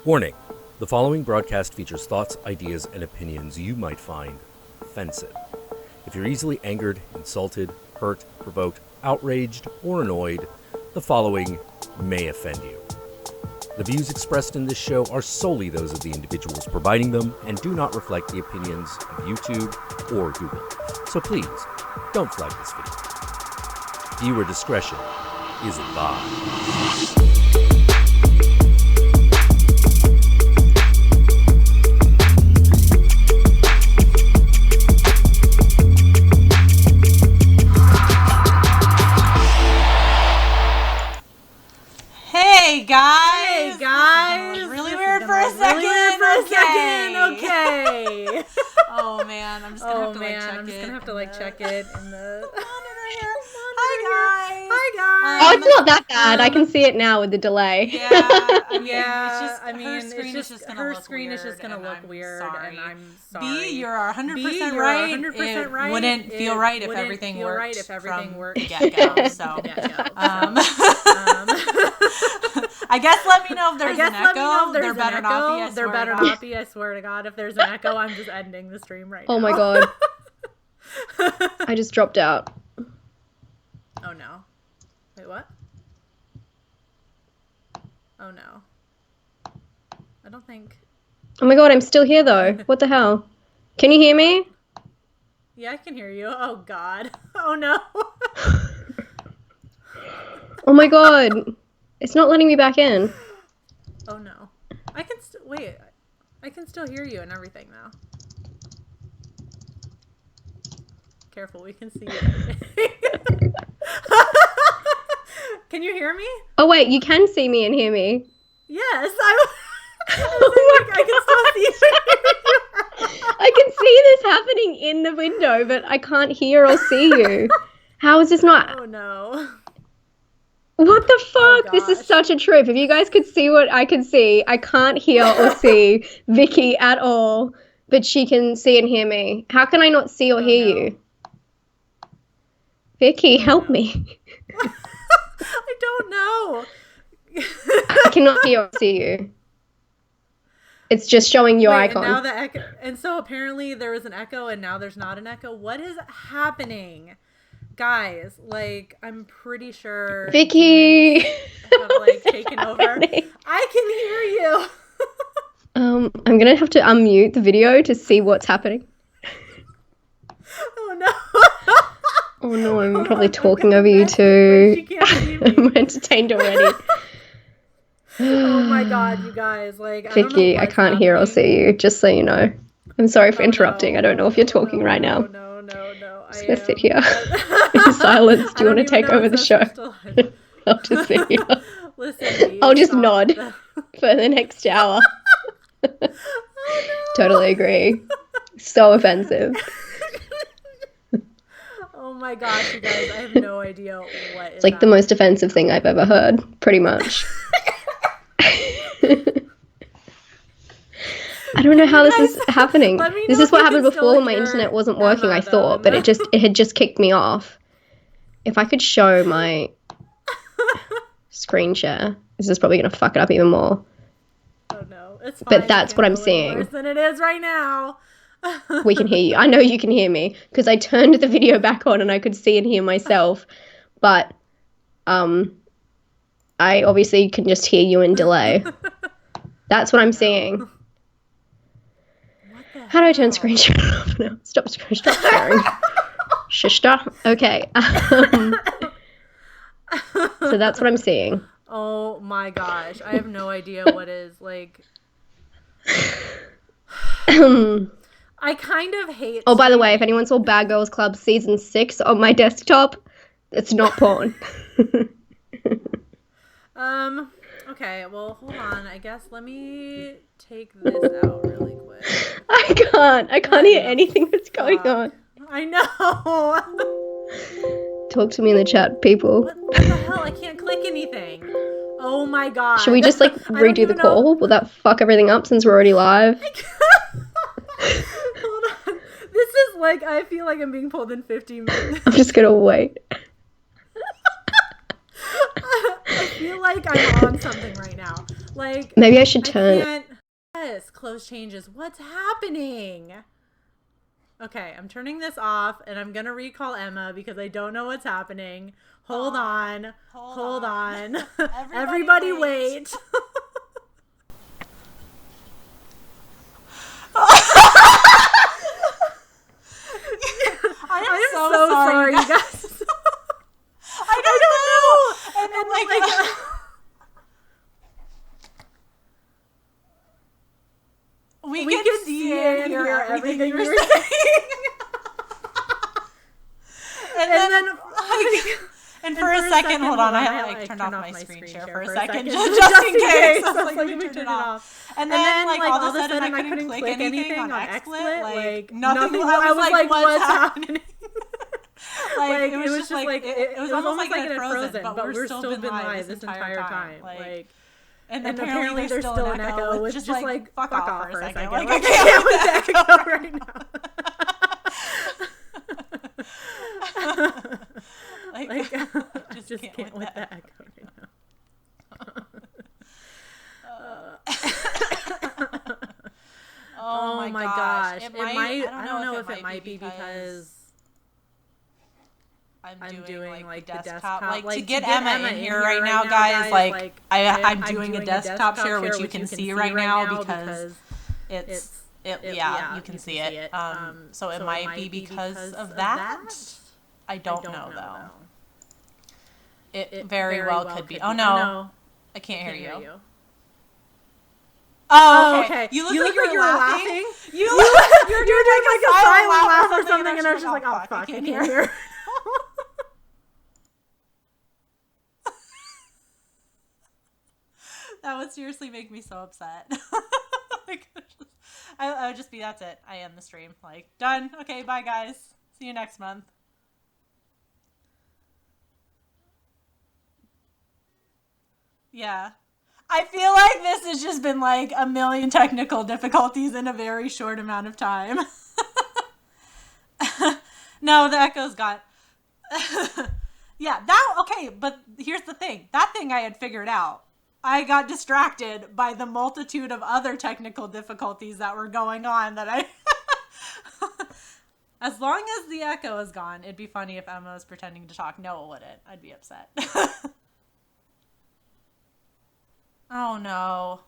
Warning, the following broadcast features thoughts, ideas, and opinions you might find offensive. If you're easily angered, insulted, hurt, provoked, outraged, or annoyed, the following may offend you. The views expressed in this show are solely those of the individuals providing them and do not reflect the opinions of YouTube or Google. So please, don't flag this video. Viewer discretion is advised. Hey guys! Hey guys! Really weird for a second. Okay. Oh man, I'm just gonna have to check it in the. Hi guys! Oh, it's not that bad. I can see it now with the delay. Yeah, I mean, her screen is just gonna look weird, and I'm sorry. B, you're 100% right. 100% right. It wouldn't feel right if everything worked from the get-go. So, I guess let me know if there's an echo. There better not be. I swear to God, if there's an echo, I'm just ending the stream right now. Oh my God. I just dropped out. Oh no. Wait, what? Oh no. I don't think... Oh my God, I'm still here though. What the hell? Can you hear me? Yeah, I can hear you. Oh God. Oh no. Oh my God. It's not letting me back in. Oh no. I can wait. I can still hear you and everything now. Careful, we can see you. Can you hear me? Oh wait, you can see me and hear me. Yes, I can still see you. I can see this happening in the window, but I can't hear or see you. How is this not? Oh no. What the fuck? Oh, this is such a trip. If you guys could see what I can see, I can't hear or see Vicky at all, but she can see and hear me. How can I not see or hear you? Vicky, help me. I don't know. I cannot hear or see you. It's just showing your icon. And now the echo, and so apparently there was an echo and now there's not an echo. What is happening? Guys, like, I'm pretty sure Vicky have taken over. I can hear you. I'm gonna have to unmute the video to see what's happening. Oh no. Oh no, I'm probably talking over you too. She can't see me. I'm entertained already. Oh my God, you guys, like, Vicky, I can't hear or see you, just so you know. I'm sorry for interrupting. I don't know if you're talking right now. No. I'm just gonna sit here in silence. Do you want to take over the show? I'll just sit here. Listen, I'll just nod for the next hour. Oh, no. Totally agree. So offensive. Oh my gosh, you guys, I have no idea what It's like the most offensive thing I've ever heard, pretty much. I don't know how this is happening. This is what happened before my internet wasn't working, I thought, but it had just kicked me off. If I could show my screen share, this is probably going to fuck it up even more. Oh no, it's fine. But that's what I'm seeing. Worse than it is right now. We can hear you. I know you can hear me because I turned the video back on and I could see and hear myself, but I obviously can just hear you in delay. That's what I'm seeing. How do I turn screen share off now? Stop sharing. Shishta. Okay. So that's what I'm seeing. Oh my gosh. I have no idea what is, like... I kind of hate... Oh, by the way, if anyone saw Bad Girls Club Season 6 on my desktop, it's not porn. Okay, well, hold on. I guess let me take this out really quick. I can't hear anything that's going on. I know. Talk to me in the chat, people. What the hell? I can't click anything. Oh my God. Should we just redo the call? Will that fuck everything up since we're already live? Hold on. This is like, I feel like I'm being pulled in 15 minutes. I'm just gonna wait. I feel like I'm on something right now. Like, Maybe I should turn. Yes, close changes. What's happening? Okay, I'm turning this off, and I'm gonna recall Emma because I don't know what's happening. Hold on. Everybody wait. I am so sorry, you guys. I don't know. And then like we can see and hear everything you're saying. and then like, and for a second, hold on, I like turned off my screen share for a second just in case. I was like, let me turn it off. And then like all of a sudden I couldn't click anything on XSplit. Like nothing. I was like, what's happening? Like it was just like it was almost like it had frozen, but we're still been live this entire time. Like. And apparently there's still an echo. It's just like, fuck off for a second. Like, I can't with the echo right now. like just can't with the echo right now. Oh my gosh. It might, I don't know if it might be because I'm doing like the desktop. Like to get Emma in here right now, guys, like I'm doing a desktop share, which you can see right now because it's you can see it. So it might be because of that. I don't know though. It very well could be. Oh no, I can't hear you. Oh, okay. You look like you're laughing. You're doing like a silent laugh or something, and I was just like, oh fuck, I can't hear. That would seriously make me so upset. I would just be, that's it. I end the stream. Like, done. Okay, bye guys. See you next month. Yeah. I feel like this has just been like a million technical difficulties in a very short amount of time. No, the echo's got... Yeah, okay, but here's the thing. That thing I had figured out. I got distracted by the multitude of other technical difficulties that were going on that I... As long as the echo is gone, it'd be funny if Emma was pretending to talk. No, it wouldn't. I'd be upset. Oh, no.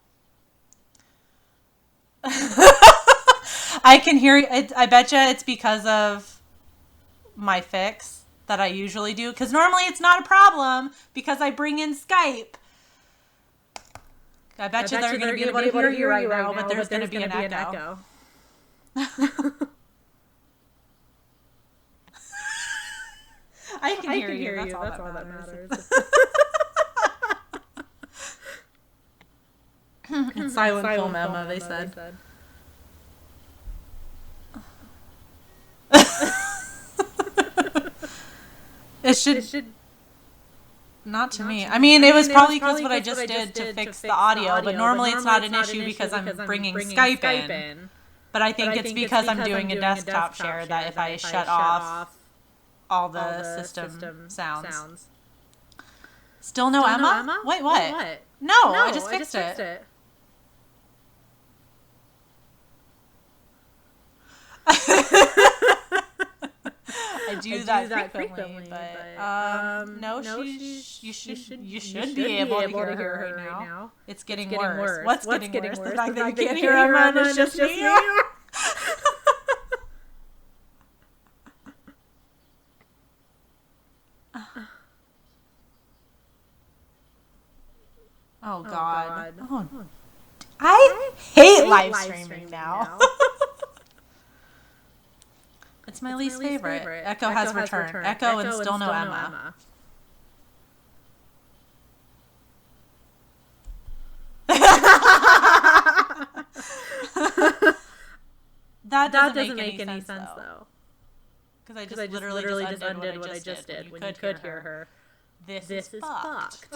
I can hear you. I bet you it's because of my fix that I usually do. Because normally it's not a problem because I bring in Skype. I bet you they're going to be able to hear you right now, but there's going to be an echo. I can hear you. That's all that matters. It's silent film, Emma, they said. It should... Not to me. I mean, it was probably because what I just did to fix the audio, but normally it's not an issue because I'm bringing Skype in. But I think it's because I'm doing a desktop share that if I shut off all the system sounds. Still no Emma? Wait, what? No, I just fixed it. I do that frequently, but no, you should be able to hear her right now. It's getting worse. What's getting worse? The fact that you can't hear Emma and it's just me? Oh God. Oh. I hate live streaming now. It's my least favorite. Echo has returned. Echo and still no Emma. That doesn't make any sense though. Because I just literally just undid what I just did when you could hear her. This is fucked.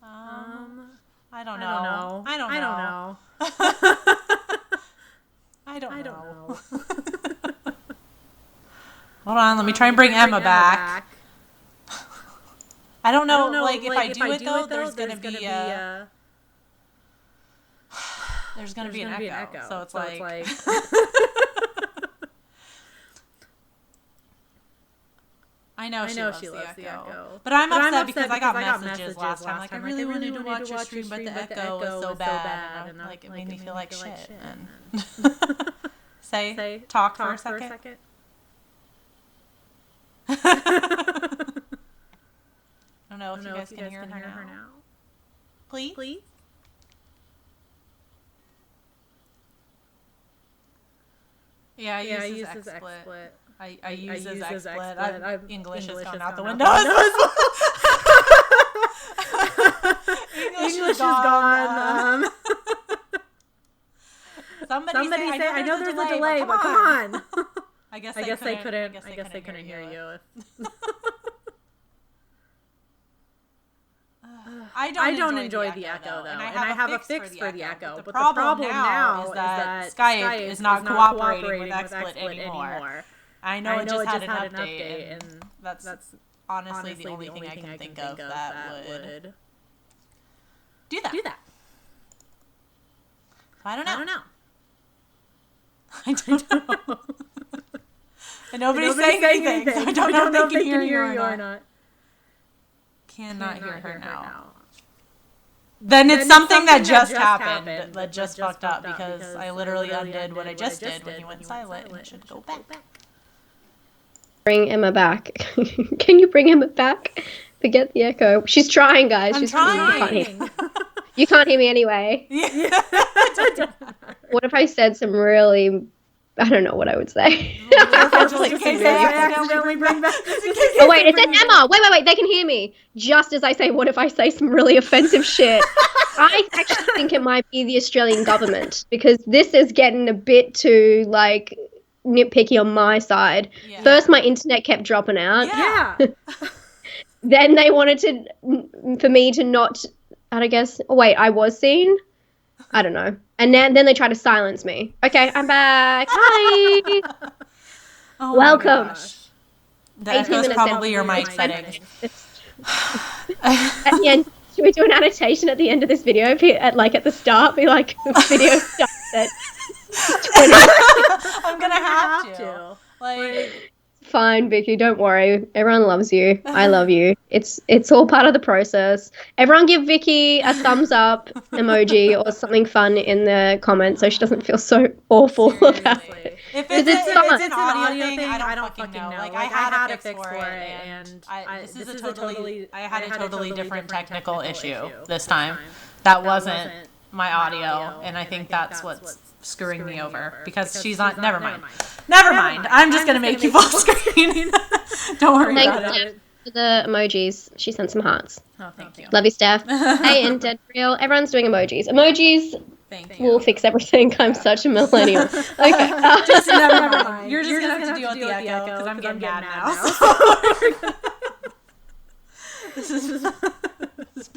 I don't know. I don't know. Hold on, let me try and bring Emma back. I don't know, like, if I do it, though, there's going to be a... There's going to be an echo. So it's like... I know she loves the echo. But I'm upset because I got messages last time. Like, I really wanted to watch your stream, but the echo was so bad. And like, it made me feel like shit. And talk for a second. I don't know if you guys can hear her now. Please? Yeah, I use this XSplit. I use this XSplit. English has gone out the window. English is gone. Somebody say, I know there's a delay, but come on. I guess they couldn't hear you. I don't enjoy the echo, though, and I have a fix for the echo. But the problem now is that Skype is not cooperating with XSplit anymore. I know it just had an update, and that's honestly the only thing I can think of that would do that. I don't know. And nobody's saying anything, so I don't know if they can hear you or not. Cannot hear her now. Then it's something that just happened, that just fucked up, because I literally undid what I just did when you went silent, and it should go back. Bring Emma back. Can you bring Emma back? Forget the echo. She's trying, guys. I'm trying. You can't hear me anyway. Yeah. What if I said some really... I don't know what I would say. Oh wait, it says Emma. Wait. They can hear me. Just as I say, what if I say some really offensive shit? I actually think it might be the Australian government, because this is getting a bit too, like, nitpicky on my side. Yeah. First, my internet kept dropping out. Yeah. Then they wanted for me to not, I guess, I was seen? I don't know. And then they try to silence me. Okay, I'm back. Hi. Welcome. That was probably your mic settings. At the end, should we do an annotation at the end of this video? At the start, be like, video starts at 20. I'm gonna have to. Like, fine, Vicky, don't worry. Everyone loves you. I love you. It's all part of the process. Everyone give Vicky a thumbs up emoji or something fun in the comments so she doesn't feel so awful about it. If it's an audio thing, I don't fucking know. Like, I had a fix for it, and I had a totally different technical issue this time. That wasn't my audio, and I think that's what's screwing me over, because she's on. Never mind. I'm just gonna make you full screen. Don't worry about it. For the emojis, she sent some hearts. Oh, thank you. Love you, Steph. Hey, and Dead Real. Everyone's doing emojis. Emojis will fix everything. I'm such a millennial. Okay. Just never mind. You're just gonna have to deal with the echo, because I'm getting mad now. This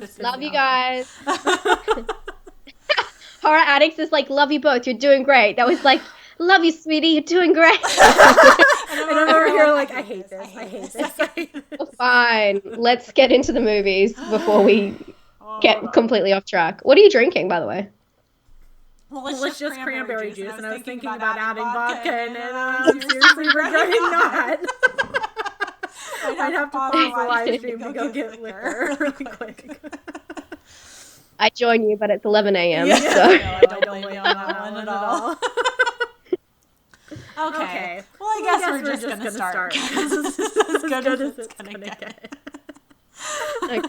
is love you guys. Horror Addicts is like, love you both. You're doing great. That was like, love you, sweetie. You're doing great. And I'm over here like, I hate this. Well, fine. Let's get into the movies before we get completely off track. What are you drinking, by the way? Well, it's just cranberry juice. And I was thinking about adding vodka in it. And I'm seriously regretting not. I'd have to pause the live stream to go get liquor really quick. I join you, but it's 11 a.m. Yeah. So. No, I don't blame you on that one at all. Okay. Well, I guess we're just going to start. This is as good as it's going to get. Okay.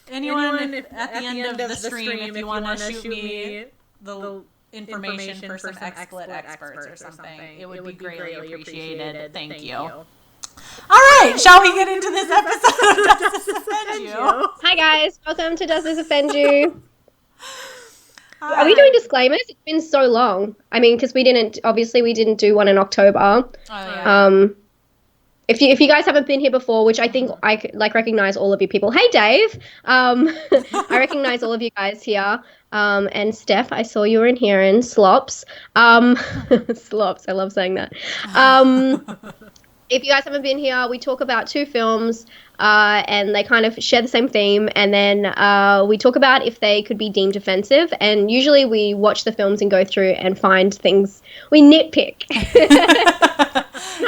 Anyone at the end of the stream, if you want to shoot me the information for some XSplit experts or something, it would be greatly appreciated. Thank you. All right, shall we get into this episode of Does This Offend You? Hi guys, welcome to Does This Offend You? Are we doing disclaimers? It's been so long. I mean, because we didn't do one in October. Oh, yeah. If you guys haven't been here before, which I think I recognize all of you people. Hey Dave, I recognize all of you guys here. And Steph, I saw you were in here, and Slops. Slops, I love saying that. if you guys haven't been here, we talk about 2 films, and they kind of share the same theme, and then we talk about if they could be deemed offensive, and usually we watch the films and go through and find things we nitpick.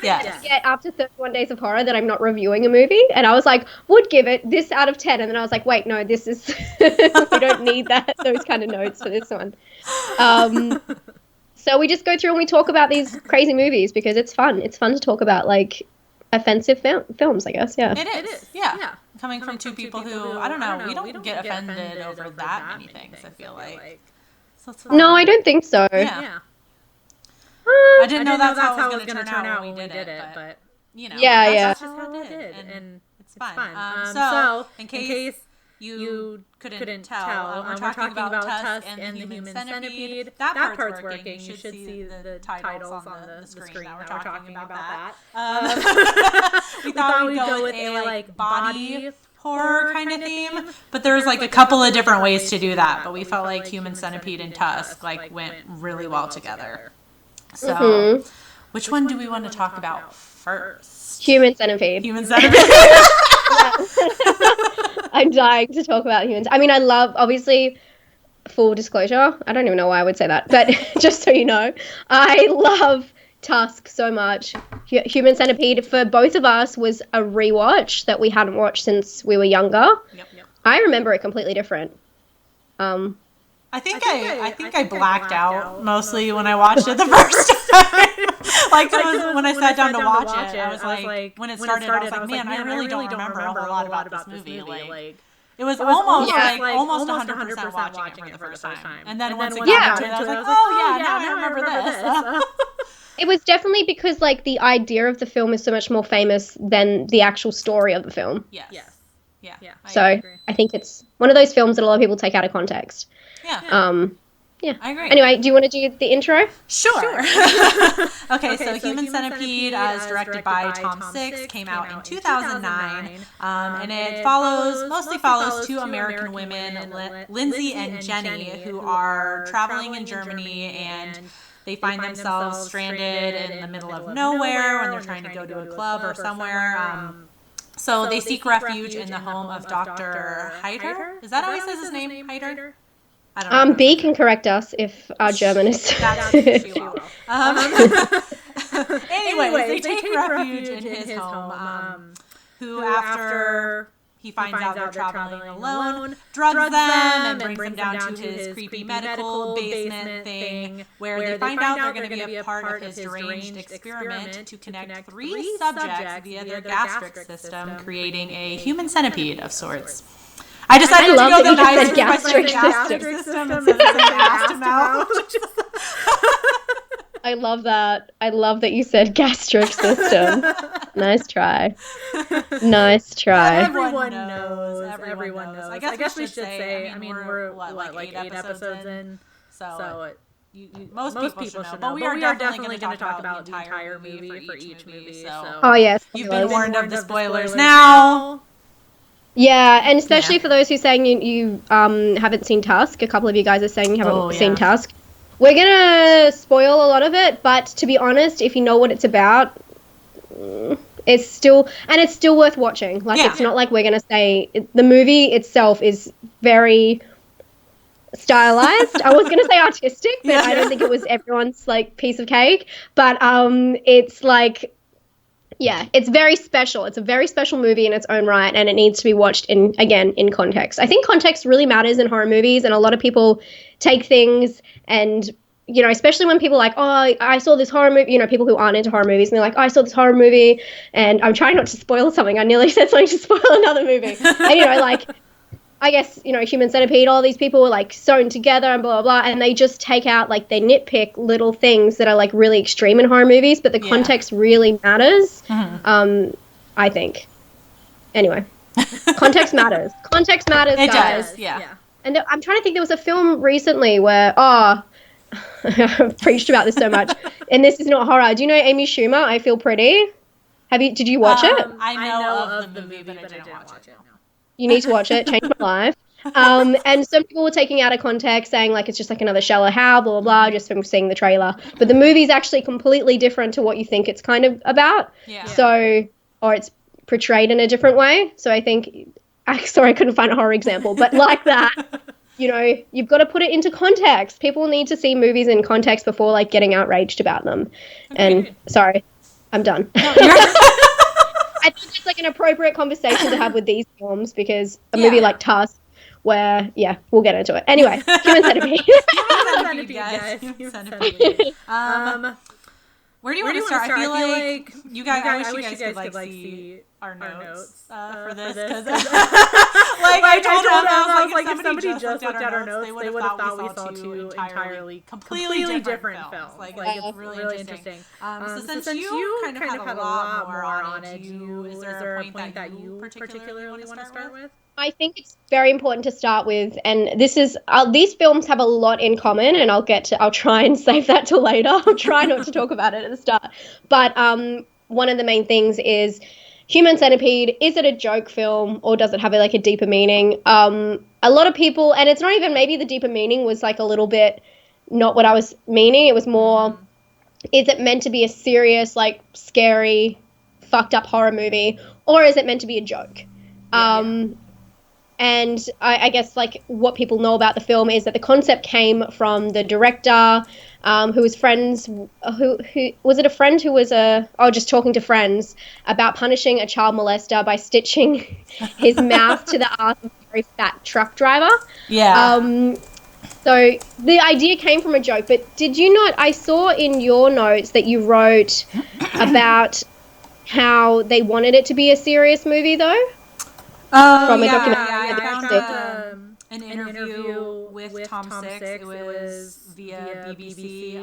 Yes. Get after 31 Days of Horror that I'm not reviewing a movie, and I was like, would give it this out of 10, and then I was like, wait, no, this is we don't need those kind of notes for this one. So we just go through and we talk about these crazy movies because it's fun. It's fun to talk about, like, offensive films, I guess. Yeah. It is. Yeah. Coming from 2 people who, I don't know, we don't get offended over that many things, I feel like. No, I don't think so. Yeah. I didn't know that's how it was going to turn out when we did it, but you know. Yeah, that's just how it did, and it's fine. So, in case you couldn't tell, we're talking about Tusk and the Human Centipede. That part's working. You should see the titles on the screen that we're talking about that. We thought we'd go with a like body horror kind of theme, but there's like a couple of different ways to do that, but we felt like Human Centipede and Tusk like went really well together. So, which one do we want to talk about first? Human Centipede. Human Centipede. I'm dying to talk about humans. I mean, I love, obviously, full disclosure, I don't even know why I would say that, but just so you know, I love Tusk so much. Human Centipede, for both of us, was a rewatch that we hadn't watched since we were younger. Yep. I remember it completely different. I think I blacked out mostly when I watched it the first time. Like when I sat down to watch it, I was like, when it started, I was like, man, I really don't remember a whole lot about this movie. Like, it was almost 100% watching it for the first time. And then once it got into it, I was like, oh yeah, now I remember this. It was definitely because, like, the idea of the film is so much more famous than the actual story of the film. Yes. Yeah. So I think it's one of those films that a lot of people take out of context. Yeah. Yeah. I agree. Anyway, do you want to do the intro? Sure. Okay, so Human Centipede is directed by Tom Six, came out in 2009, and it mostly follows 2 American women, Lindsay and Jenny, who are traveling in Germany, and they find themselves stranded in the middle of nowhere when they're trying to go to a club or somewhere. So they seek refuge in the home of Dr. Heider. Is that how he says his name, Heider? I don't know. B can correct us if our German is... Anyways, they take refuge in his home, who after he finds out they're traveling alone, drugs them and brings them down to his creepy medical basement thing, where they find out they're going to be a part of his deranged experiment to connect 3 subjects via their gastric system, creating a human centipede of sorts. I decided to go the nice gastric system instead of saying ass to mouth. I love that. I love that you said gastric system. Nice try. Everyone knows. I guess we should say. I mean, we're like 8 episodes in, so most people should know. But we are definitely going to talk about the entire movie for each movie. So, oh yes, you've been warned of the spoilers now. Yeah, and especially for those who are saying you haven't seen Tusk. A couple of you guys are saying you haven't seen Tusk. We're going to spoil a lot of it, but to be honest, if you know what it's about, it's still worth watching. Like, it's not like we're going to say... The movie itself is very stylized. I was going to say artistic, but I don't think it was everyone's, like, piece of cake. But it's like... Yeah, it's very special. It's a very special movie in its own right, and it needs to be watched in context. I think context really matters in horror movies, and a lot of people take things and, you know, especially when people are like, oh, I saw this horror movie, you know, people who aren't into horror movies, and they're like, oh, I saw this horror movie, and I'm trying not to spoil something. I nearly said something to spoil another movie. And, you know, like, I guess, you know, Human Centipede, all these people were, like, sewn together and blah, blah, blah, and they just take out, like, they nitpick little things that are, like, really extreme in horror movies, but the context really matters, I think. Anyway. Context matters. Context matters, it guys. Does, yeah. And I'm trying to think, there was a film recently where, I've preached about this so much, and this is not horror. Do you know Amy Schumer, I Feel Pretty? Did you watch it? I know of the movie, but I didn't watch it. You need to watch it. Changed my life. And some people were taking out of context, saying like it's just like another Shallow Hal, blah, blah, blah, just from seeing the trailer. But the movie's actually completely different to what you think it's kind of about. Yeah. So, or it's portrayed in a different way. So I think, sorry, I couldn't find a horror example, but like that, you know, you've got to put it into context. People need to see movies in context before like getting outraged about them. Okay. And sorry, I'm done. No, I think it's like an appropriate conversation to have with these films, because a movie like Tusk, where, we'll get into it. Anyway, Human Centipede. Human Centipede. Where do you want to start? I feel like you guys, I wish you guys could like see our notes for this, because like I told them, I was like, if somebody just looked at our notes, they would have thought we saw two entirely, completely different films. Like it's really interesting. So since you kind of had a lot more on it, is there a point that you particularly want to start with? I think it's very important to start with, and this is these films have a lot in common, and I'll try and save that till later. I'll try not to talk about it at the start. But one of the main things is Human Centipede. Is it a joke film, or does it have like a deeper meaning? A lot of people, and it's not even, maybe the deeper meaning was like a little bit not what I was meaning. It was more, is it meant to be a serious, like scary, fucked up horror movie, or is it meant to be a joke? And I guess like what people know about the film is that the concept came from the director, who was friends, who was it a friend who was just talking to friends about punishing a child molester by stitching his mouth to the ass of a very fat truck driver. Yeah. So the idea came from a joke, but did you not, I saw in your notes that you wrote about how they wanted it to be a serious movie though? From a documentary. I found an interview with Tom Six. It was via BBC,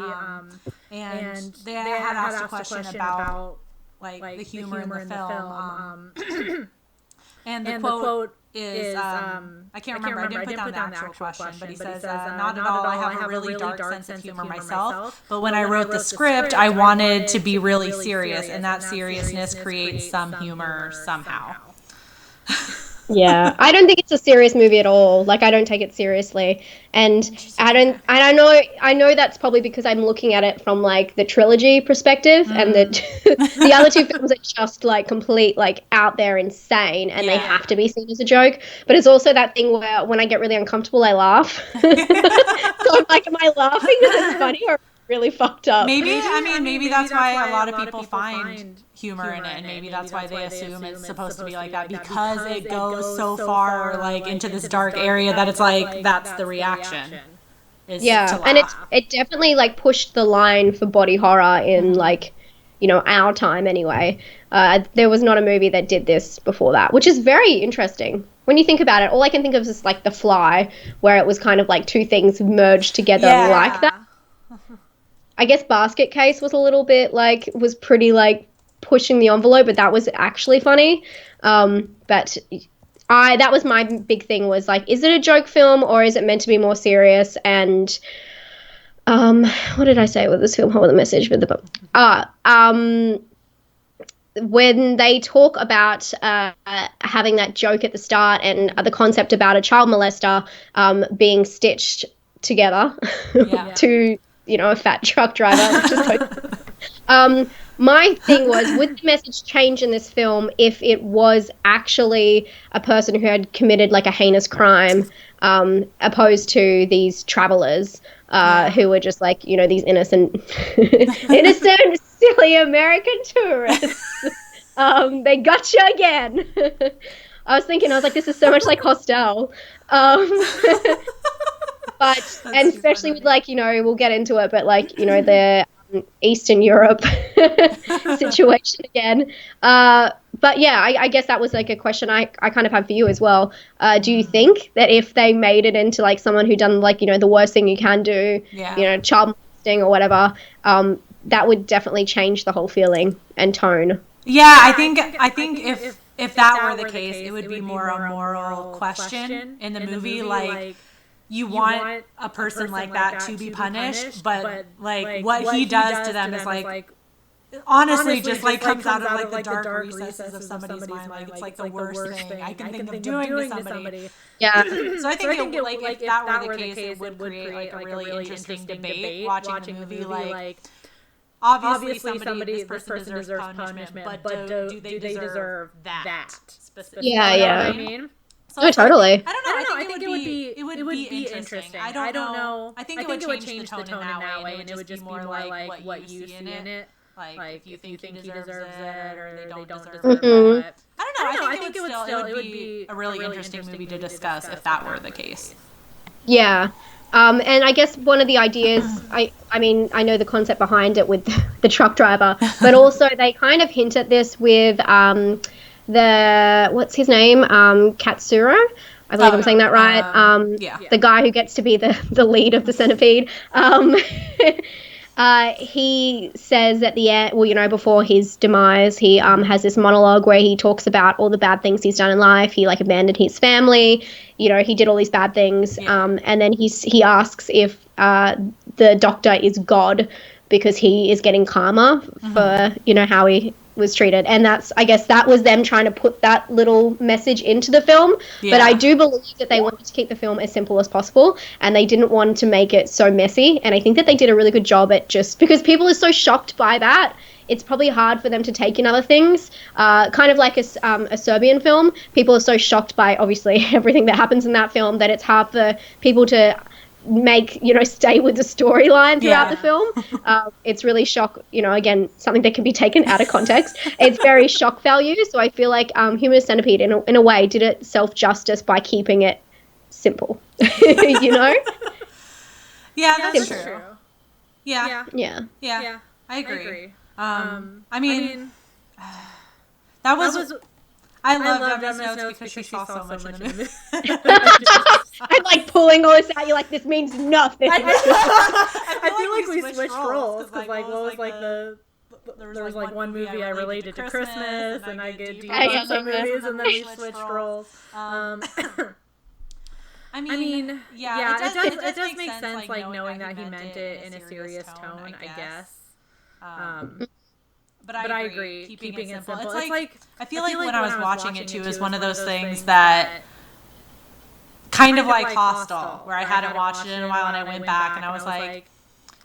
and they had asked a question about like the humor in the film. And the quote is, I can't remember. I didn't put down the actual question, but he says, "Not at all. I have a really dark sense of humor myself. But when I wrote the script, I wanted to be really serious, and that seriousness creates some humor somehow." Yeah, I don't think it's a serious movie at all. Like, I don't take it seriously, and I know that's probably because I'm looking at it from like the trilogy perspective, and the other two films are just like complete, like out there insane, and they have to be seen as a joke. But it's also that thing where when I get really uncomfortable, I laugh. So I'm like, am I laughing because it's funny or really fucked up? Maybe that's why a lot of people find humor in it, and maybe that's why they assume it's supposed to be like that, because it goes so far like into this dark area that it's like that's the reaction. And it definitely like pushed the line for body horror in like, you know, our time anyway. There was not a movie that did this before that, which is very interesting. When you think about it, all I can think of is like The Fly, where it was kind of like two things merged together like that. I guess Basket Case was a little bit like, was pretty like pushing the envelope, but that was actually funny. But that was my big thing, was like, is it a joke film or is it meant to be more serious? And what did I say with this film? Hold on, the message with the when they talk about having that joke at the start and the concept about a child molester being stitched together to, you know, a fat truck driver, which is my thing was, would the message change in this film if it was actually a person who had committed like a heinous crime, opposed to these travelers who were just like, you know, these innocent, silly American tourists. They got you again. I was like, this is so much like Hostel. But and especially with like, you know, we'll get into it, but like, you know, the Eastern Europe situation again. But yeah, I guess that was like a question I kind of have for you as well. Do you think that if they made it into like someone who done like, you know, the worst thing you can do, you know, child molesting or whatever, that would definitely change the whole feeling and tone? Yeah, I think if that were the case, it would be more a moral question in the movie, like you want a person like that to be punished, but like what he does to them is like honestly just like comes out of like the dark recesses of somebody's mind. Like it's like the worst thing I can think of doing to somebody. Yeah. So I think it, like if that were the case, it would create like a really interesting debate watching the movie. Like obviously this person deserves punishment, but do they deserve that specifically? Yeah. You know what I mean? So totally. I don't know. I think it would be interesting. I don't know. I think it would change the tone in that way, and it would just be more like what you see in it. Like if you think he deserves it or they don't deserve it. But I don't know. I think it would be a really interesting movie to discuss if that were the case. Yeah. And I guess one of the ideas, I mean, I know the concept behind it with the truck driver, but also they kind of hint at this with what's his name? Katsuro? I believe I'm saying that right. The guy who gets to be the lead of the Centipede. He says at the end, well, you know, before his demise, he has this monologue where he talks about all the bad things he's done in life. He like abandoned his family, you know, he did all these bad things. And then he asks if the doctor is God because he is getting karma for, you know, how he was treated. And I guess that was them trying to put that little message into the film. But I do believe that they wanted to keep the film as simple as possible and they didn't want to make it so messy. And I think that they did a really good job at just because people are so shocked by that. It's probably hard for them to take in other things. Kind of like a Serbian film. People are so shocked by obviously everything that happens in that film that it's hard for people to stay with the storyline throughout the film. It's really shock, you know, again, something that can be taken out of context. It's very shock value. So I feel like Human Centipede in a way did it self-justice by keeping it simple, you know? Yeah, that's Simple. true. Yeah. I agree. I mean, that was I love Emma's notes because she saw so much in the movie. I'm like pulling all this out. You're like, this means nothing. I feel like we switched roles because like what was like there was like one movie I related to Christmas and I get deep on some movies and then we switched roles. I mean, it does make sense like knowing that he meant it in a serious tone, I guess. But I agree. Keeping it simple. It's like I feel like when I was watching it too, it was one of those things that kind of like Hostel, where I hadn't watched it in a while and I went back and I was like,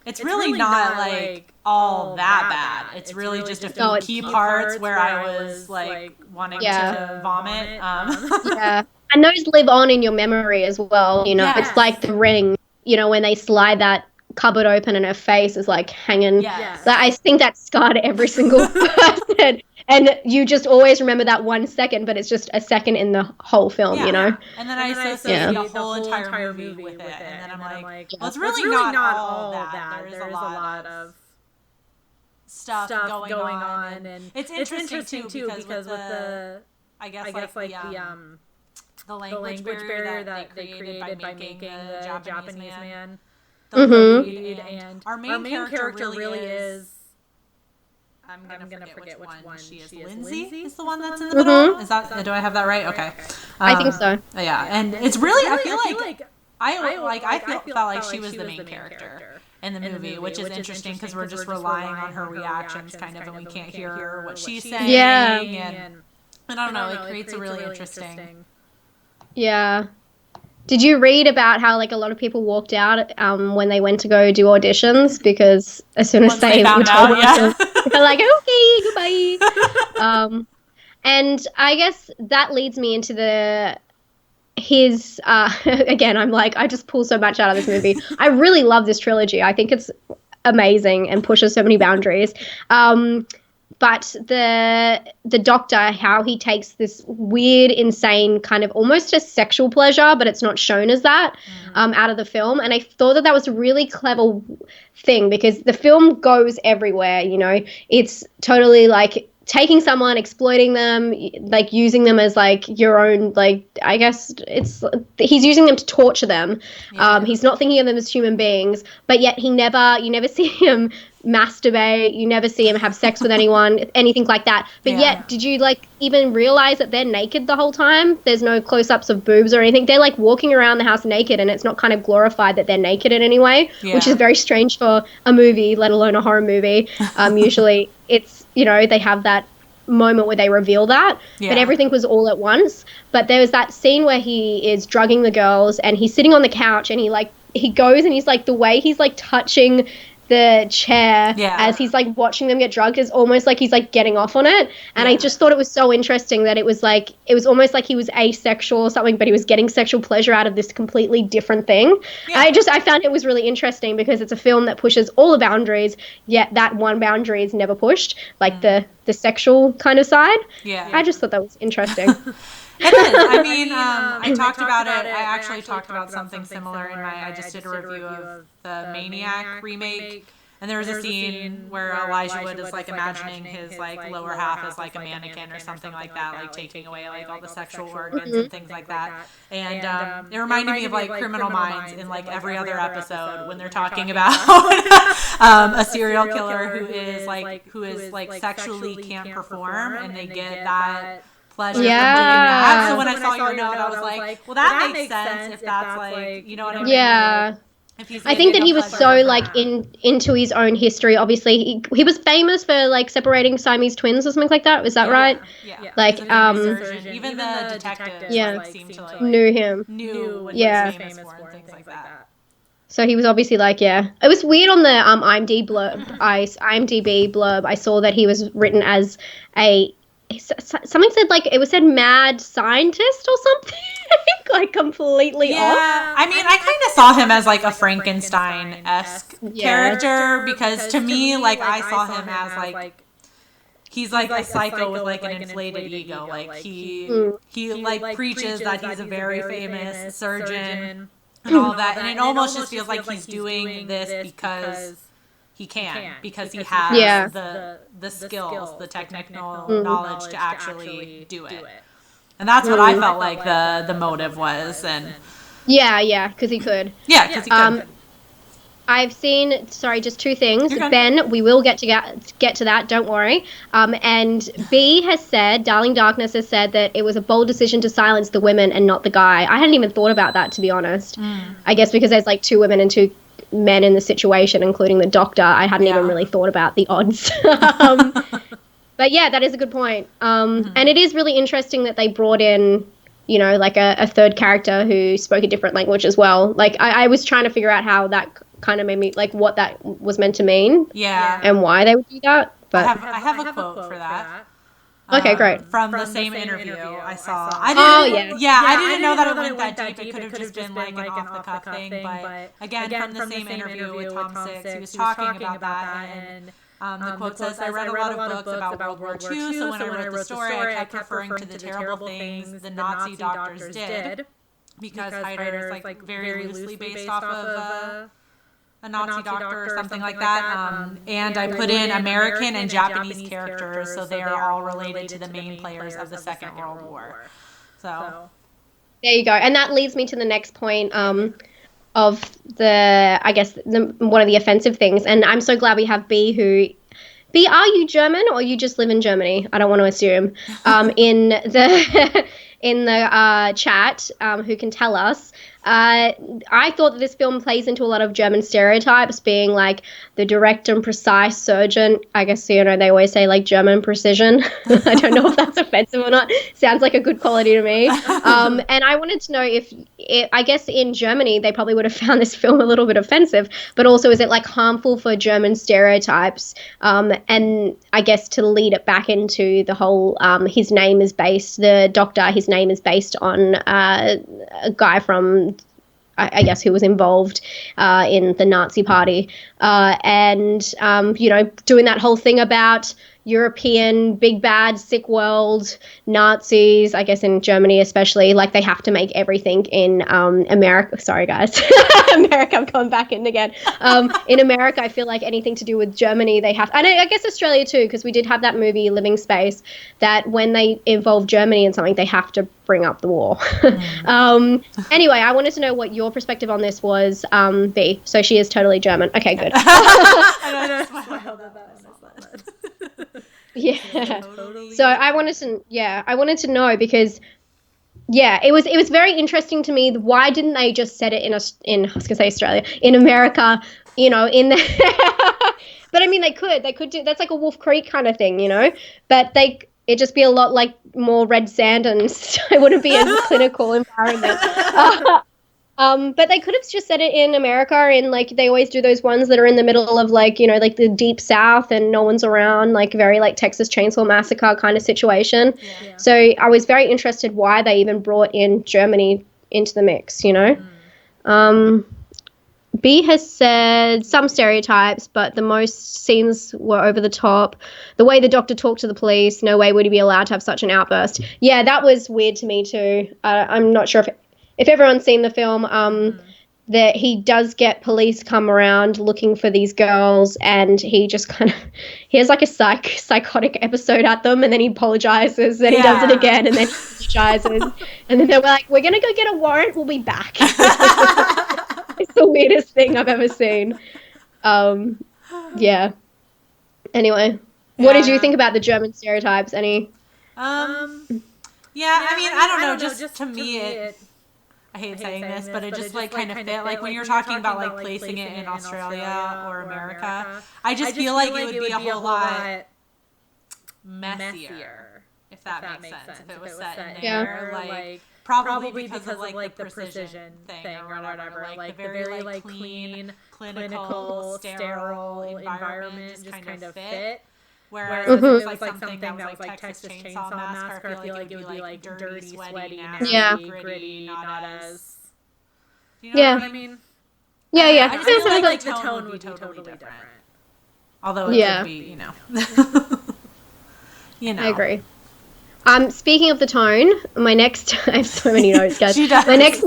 it's really not like all that bad. It's really just a few key parts where I was like wanting to vomit. Yeah, and those live on in your memory as well. You know, it's like The Ring. You know, when they slide that cupboard open and her face is like hanging. Like, I think that scarred every single person. And you just always remember that 1 second, but it's just a second in the whole film, you know? And then I associate the whole entire movie with it. And then I'm like, well, it's really not all that. There's a lot of stuff going on. And it's interesting too, because with the, I guess like the language barrier that they created by making the Japanese man the lead, and our main character really is. I'm gonna forget which one she is. Lindsay is the one that's in the middle. Is that? Do I have that right? Okay. I think so. Yeah, and it's really. I feel like I felt like she was the main character in the movie, which is interesting because we're just relying on her reactions, kind of, and we can't hear what she's saying. Yeah. And I don't know. It creates a really interesting. Yeah. Did you read about how like a lot of people walked out when they went to go do auditions because as soon as they were told, they're like, okay, goodbye. And I guess that leads me into his again. I'm like, I just pull so much out of this movie. I really love this trilogy. I think it's amazing and pushes so many boundaries. But the doctor, how he takes this weird, insane kind of almost a sexual pleasure, but it's not shown as that out of the film. And I thought that was a really clever thing because the film goes everywhere, you know. It's totally like taking someone, exploiting them, like using them as like your own, like, I guess he's using them to torture them. He's not thinking of them as human beings, but yet you never see him masturbate. You never see him have sex with anyone, anything like that. But yet, did you like even realize that they're naked the whole time? There's no close-ups of boobs or anything. They're like walking around the house naked, and it's not kind of glorified that they're naked in any way, which is very strange for a movie, let alone a horror movie. Usually it's, you know, they have that moment where they reveal that, but everything was all at once. But there was that scene where he is drugging the girls, and he's sitting on the couch, and he goes and he's like, the way he's like touching the chair as he's like watching them get drugged is almost like he's like getting off on it. And I just thought it was so interesting that it was almost like he was asexual or something, but he was getting sexual pleasure out of this completely different thing. I found it was really interesting because it's a film that pushes all the boundaries, yet that one boundary is never pushed, like the sexual kind of side. I just thought that was interesting. It is. I mean, I talked about it. I actually talked about something similar in I just did a review of the Maniac remake. And there was a scene where Elijah Wood is like imagining his like lower half as like a mannequin or something like that, like taking away like all the sexual organs and things like that. And it reminded me of like Criminal Minds in like every other episode when they're talking about a serial killer who is like sexually can't perform, and they get that pleasure from doing that. So when I saw your note, I was like, well, that makes sense if that's like, you know what I mean? Yeah. I think that he was so like into his own history. Obviously, he was famous for like separating Siamese twins or something like that. Was that right? Yeah. Like even the detectives like, seemed to like knew him. Knew what he was famous for and things like that. So he was obviously like, it was weird on the IMDb blurb. I saw that he was written as something said like it was said mad scientist or something. Like completely off. I mean, I kind of saw him as like a Frankenstein-esque character, because to me, like I saw him as like he's like a psycho with like an inflated ego. Like he like preaches that he's a very famous surgeon and all that, and it almost just feels like he's doing this because he can, because he has the skills, the technical knowledge to actually do it. And that's what I felt like the motive was. And because he could. Yeah, because he could. I've seen, just two things. Ben, we will get to that, don't worry. And B has said, Darling Darkness has said that it was a bold decision to silence the women and not the guy. I hadn't even thought about that, to be honest. I guess because there's like two women and two men in the situation, including the doctor. I hadn't even really thought about the odds. But yeah, that is a good point. And it is really interesting that they brought in, you know, like a third character who spoke a different language as well. Like I was trying to figure out how that kind of made me, like what that was meant to mean. Yeah. And why they would do that. But I have a quote for that. Okay, great. From the same interview I saw. I didn't know that it went that deep. It could have just been like an off-the-cuff thing. But again, from the same interview with Tom Six, he was talking about that. And the quote says, I read a lot of books about World War II, so when I wrote the story, I kept referring to the terrible things the Nazi doctors did, because Heider is like very loosely based off of a Nazi doctor or something like that. And I put in American and Japanese characters, so they are all related to the main players of the Second World War. So there you go. And that leads me to the next point. Of the, I guess, one of the offensive things. And I'm so glad we have B, are you German or you just live in Germany? I don't want to assume. In the chat, who can tell us. I thought that this film plays into a lot of German stereotypes, being like the direct and precise surgeon. I guess, you know, they always say like German precision. I don't know if that's offensive or not. Sounds like a good quality to me. And I wanted to know if I guess in Germany, they probably would have found this film a little bit offensive, but also is it like harmful for German stereotypes? And I guess to lead it back into the whole, his name is based on a guy from, I guess, who was involved in the Nazi party, and you know, doing that whole thing about European big bad sick world Nazis. I guess in Germany especially, like they have to make everything in America. Sorry guys, America. I'm going back in again. In America, I feel like anything to do with Germany, they have, and I guess Australia too, because we did have that movie Living Space, that when they involve Germany in something, they have to bring up the war. Anyway, I wanted to know what your perspective on this was, B. So she is totally German. Okay, good. I know, Yeah. Totally. So I wanted to know because it was very interesting to me. Why didn't they just set it in I was gonna say Australia, in America, in the but I mean they could do that's like a Wolf Creek kind of thing, but it'd just be a lot like more red sand and it wouldn't be as clinical environment. But they could have just set it in America, and like they always do those ones that are in the middle of like like the deep South and no one's around, like very like Texas Chainsaw Massacre kind of situation. Yeah. So I was very interested why they even brought in Germany into the mix. B has said some stereotypes, but the most scenes were over the top. The way the doctor talked to the police, no way would he be allowed to have such an outburst. Yeah, that was weird to me too. I'm not sure if everyone's seen the film, that he does get police come around looking for these girls, and he just he has like a psychotic episode at them, and then he apologizes, then he does it again, and then he apologizes, and then they're like, we're going to go get a warrant, we'll be back. It's the weirdest thing I've ever seen. Yeah. Anyway, what did you think about the German stereotypes? Any? I mean, I don't know. Just to me, I hate saying this, but it just like kind of fit. Like when you're talking about like placing it in Australia or America, I just feel like it would be a whole lot messier, if that makes sense. If it was set in there, like probably because of like the precision thing or whatever. Like the very like clean, clinical, sterile environment just kind of fit. Whereas if it was like something that was like Texas Chainsaw Massacre, I feel like it would be like dirty, sweaty, nasty, gritty, not as. Do you know what I mean? Yeah. I just feel like the tone would be totally different. Although it could be, I agree. Speaking of the tone, my next I have so many notes, guys. She does. My next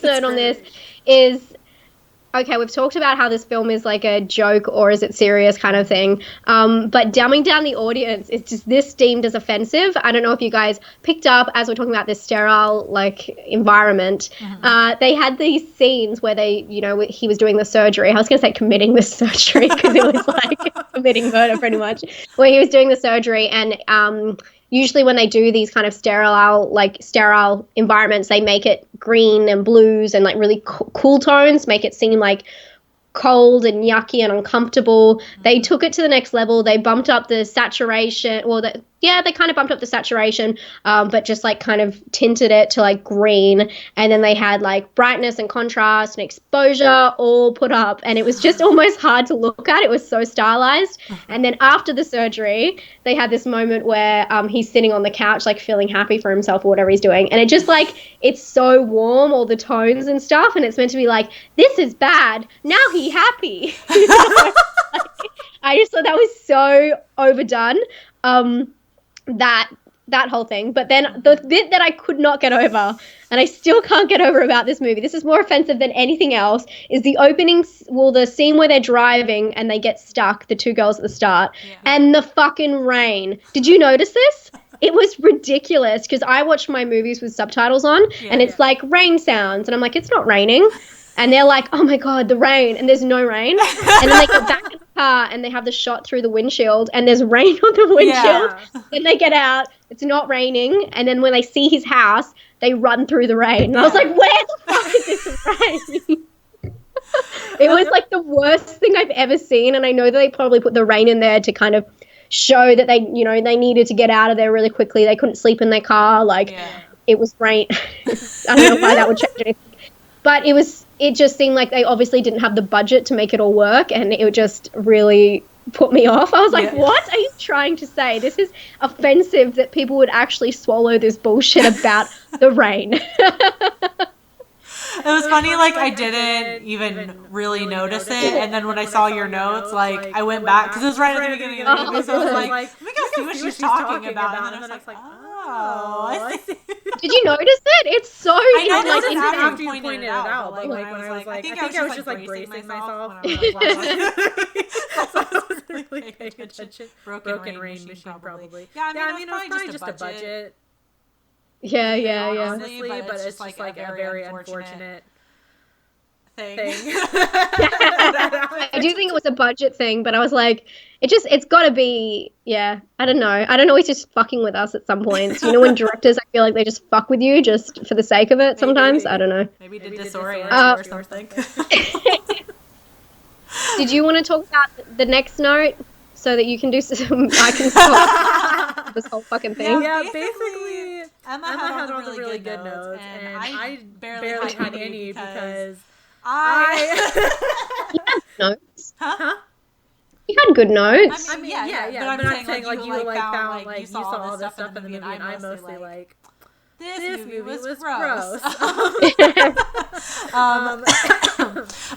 note on this is, okay, we've talked about how this film is like a joke or is it serious kind of thing, but dumbing down the audience is just this deemed as offensive. I don't know if you guys picked up as we're talking about this sterile like environment. They had these scenes where they, he was doing the surgery. I was going to say committing the surgery because it was like committing murder pretty much, where he was doing the surgery, and usually when they do these kind of sterile environments, they make it green and blues and like really cool tones, make it seem like cold and yucky and uncomfortable. They took it to the next level. They bumped up the saturation. Well, they kind of bumped up the saturation, but just like kind of tinted it to like green. And then they had like brightness and contrast and exposure all put up. And it was just almost hard to look at. It was so stylized. And then after the surgery, they had this moment where he's sitting on the couch, like feeling happy for himself or whatever he's doing. And it just like, it's so warm, all the tones and stuff. And it's meant to be like, this is bad. Now he happy. I just thought that was so overdone. That whole thing. But then the bit that I could not get over, and I still can't get over about this movie, this is more offensive than anything else, is the the scene where they're driving and they get stuck, the two girls at the start, and the fucking rain. Did you notice this? It was ridiculous because I watch my movies with subtitles on, and it's like rain sounds, and I'm like, it's not raining. And they're like, oh my God, the rain. And there's no rain. And then they get back in the car and they have the shot through the windshield and there's rain on the windshield. Yeah. Then they get out, it's not raining. And then when they see his house, they run through the rain. And I was like, where the fuck is this rain? It was like the worst thing I've ever seen. And I know that they probably put the rain in there to kind of show that they needed to get out of there really quickly. They couldn't sleep in their car. It was rain. I don't know why that would change anything. But it just seemed like they obviously didn't have the budget to make it all work, and it just really put me off. I was like, what are you trying to say? This is offensive that people would actually swallow this bullshit about the rain. It was funny, like, I didn't even really notice it, and then when I saw your notes, like, I went back, because it was right at the beginning of the movie, so I was like, let me go see what she's talking about, and then I was like, oh, I see. Did you notice it? It's so... I noticed it after you pointed it out, but like, when I was like, I think I was just like bracing myself when I was watching. So I was really paying attention. Broken Rain Machine, probably. Yeah, I mean, it was probably just a budget. Yeah. Honestly, but it's just like a very unfortunate thing. I do think it was a budget thing, but I was like, it's got to be, I don't know. I don't know, he's just fucking with us at some points. You know, when directors, I feel like they just fuck with you just for the sake of it sometimes. I don't know. Maybe to disorient you or something. Did you want to talk about the next note so that you can do some, I can stop this whole fucking thing? Yeah, basically Emma had all the really good notes, and I barely had any because I... You had notes? Huh? You had good notes. I mean, yeah, but I'm saying, like, you found, like, you saw all this stuff in the movie, and I'm mostly, like, this movie was gross.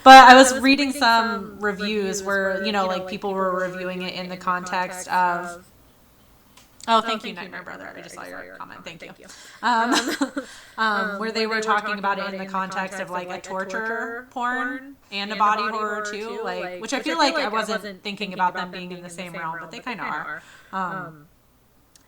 But I was reading some reviews where, you know, like, people were reviewing it in the context of... Oh, thank you, Nightmare Brother. I just saw your comment. Thank you. Where they were talking about it in the context of, like, a torture porn and a body horror, too. Like, which I feel like I wasn't thinking about them being in the same realm, but they kind of are.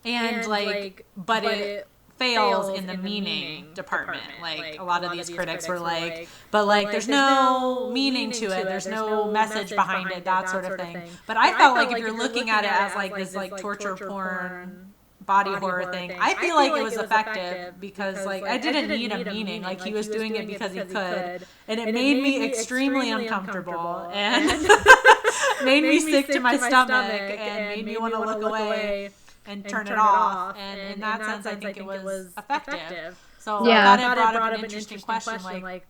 And, like, but it fails in the meaning department. Like, a lot of these critics were like, but, like, there's no meaning to it. There's no message behind it, that sort of thing. But I felt like if you're looking at it as, like, this, like, torture porn body horror thing, I feel like it was effective because, like, I didn't need a meaning. Like, he was doing it because he could. And it made me extremely uncomfortable and made me sick to my stomach and made me want to look away and turn it off. And in that sense, I think it was effective. So I thought it brought up an interesting question, like,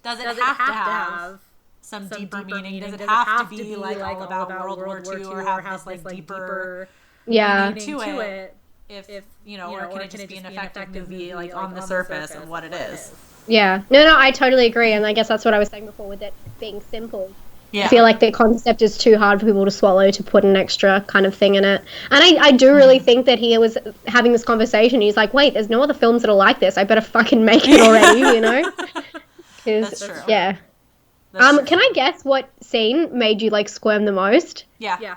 does it have to have some deeper meaning? Does it have to be, like, all about World War II or have this, like, deeper meaning to it? If you know, or can it just be an effective movie, like, on the surface of what it is? Yeah. No, I totally agree. And I guess that's what I was saying before with it being simple. Yeah. I feel like the concept is too hard for people to swallow to put an extra kind of thing in it. And I do really think that he was having this conversation. He's like, wait, there's no other films that are like this. I better fucking make it already, you know? That's true. Yeah. Can I guess what scene made you, like, squirm the most? Yeah.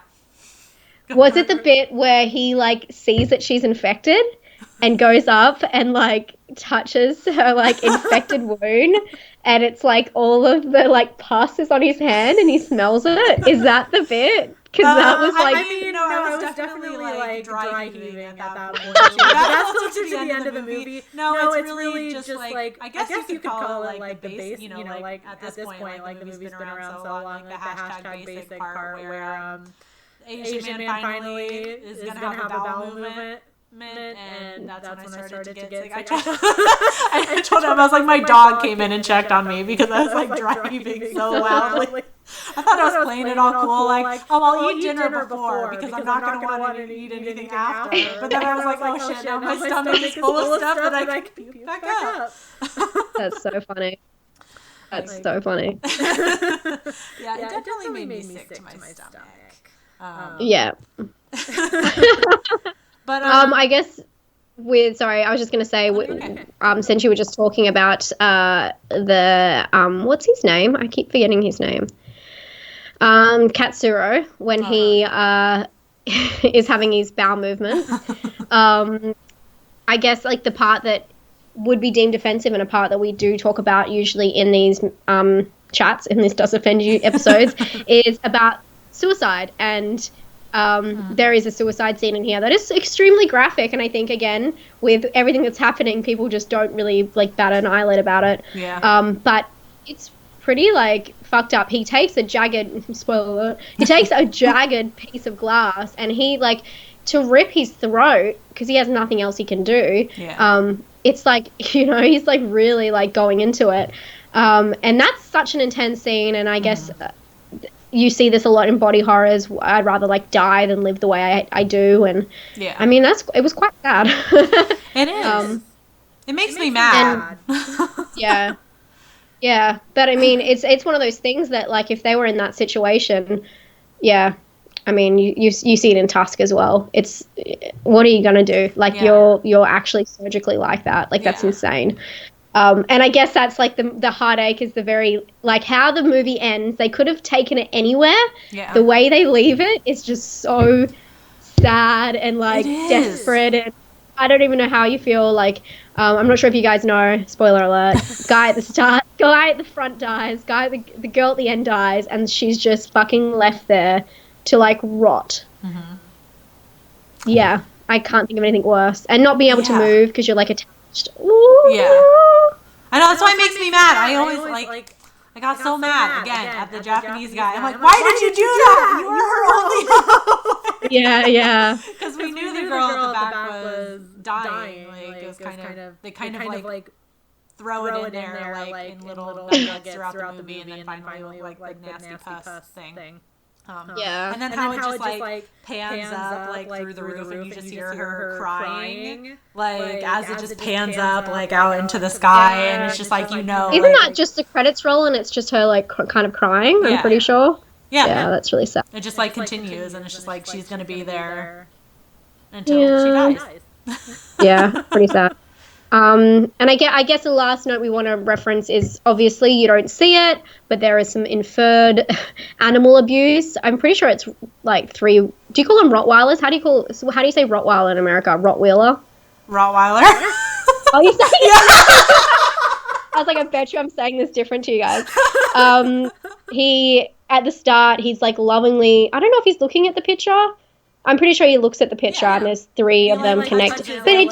Was it the bit where he, like, sees that she's infected and goes up and, like, touches her, like, infected wound, and it's, like, all of the, like, pus is on his hand and he smells it? Is that the bit? Because that was, like... I mean, no, I was definitely, like, dry heaving at that point. That's closer to the end of the movie. No, it's really just, like, I guess you could call it, like, the base, you know, like, at this point, like, the movie's been around so long, like, the hashtag basic part where, Asian man finally is gonna have a bowel movement, and that's when I started to get sick. I told him, I was like, my dog came in and checked on me because I was, like, dry heaving so loudly. I thought I was playing it all cool, like, oh, I'll eat dinner before because I'm not gonna want to eat anything after. But then I was like, oh shit, now my stomach is full of stuff that I can puke back up. That's so funny. That's so funny. Yeah, it definitely made me sick to my stomach. Yeah. But I guess sorry, I was just going to say, since you were just talking about the what's his name? I keep forgetting his name. Katsuro, when he is having his bowel movements. I guess, like, the part that would be deemed offensive and a part that we do talk about usually in these chats, in these Does Offend You episodes, is about suicide, and there is a suicide scene in here that is extremely graphic, and I think, again, with everything that's happening, people just don't really, like, bat an eyelid about it. But it's pretty, like, fucked up. He takes a jagged spoiler alert, he takes a jagged piece of glass, and he, like, to rip his throat, because he has nothing else he can do. It's like, you know, he's, like, really, like, going into it, and that's such an intense scene. And I guess you see this a lot in body horrors. I'd rather, like, die than live the way I do. And I mean, it was quite sad. It is. It makes me mad. And, yeah. But I mean, it's one of those things that, like, if they were in that situation, I mean, you see it in Tusk as well. It's, what are you gonna do? Like, you're actually surgically like that. Like, that's insane. And I guess that's, like, the heartache is the very, like, how the movie ends. They could have taken it anywhere. The way they leave it is just so sad and, like, desperate. And I don't even know how you feel. Like, I'm not sure if you guys know. Spoiler alert: guy at the start, guy at the front dies. The girl at the end dies, and she's just fucking left there to like rot. Mm-hmm. Yeah, I can't think of anything worse. And not being able to move because you're like attached. Ooh. Yeah, I know that's why it makes me mad. I always like. I got so mad again at the Japanese guy. I'm like, why did you do that? You were her only hope. Yeah. Because we knew the girl at the back was dying. Like, it was kind of, they kind of like throw it in there, like in little nuggets throughout the movie, and then finally like the nasty pus thing. Yeah. And then how it just like pans up like through the roof, and you just hear her crying, like as it just pans up like out into the sky, and it's just like, you know. Isn't that just the credits roll and it's just her like kind of crying? I'm pretty sure. Yeah, that's really sad. It just like continues, and it's just like she's gonna be there until she dies. Yeah, pretty sad. And I guess the last note we want to reference is obviously you don't see it, but there is some inferred animal abuse. I'm pretty sure it's like 3. Do you call them Rottweilers? How do you say Rottweiler in America? Rottweiler? Rottweiler. Oh, you say I was like, I bet you I'm saying this different to you guys. He at the start, he's like lovingly. I don't know if he's looking at the picture. I'm pretty sure he looks at the picture and there's 3 of them connected. But it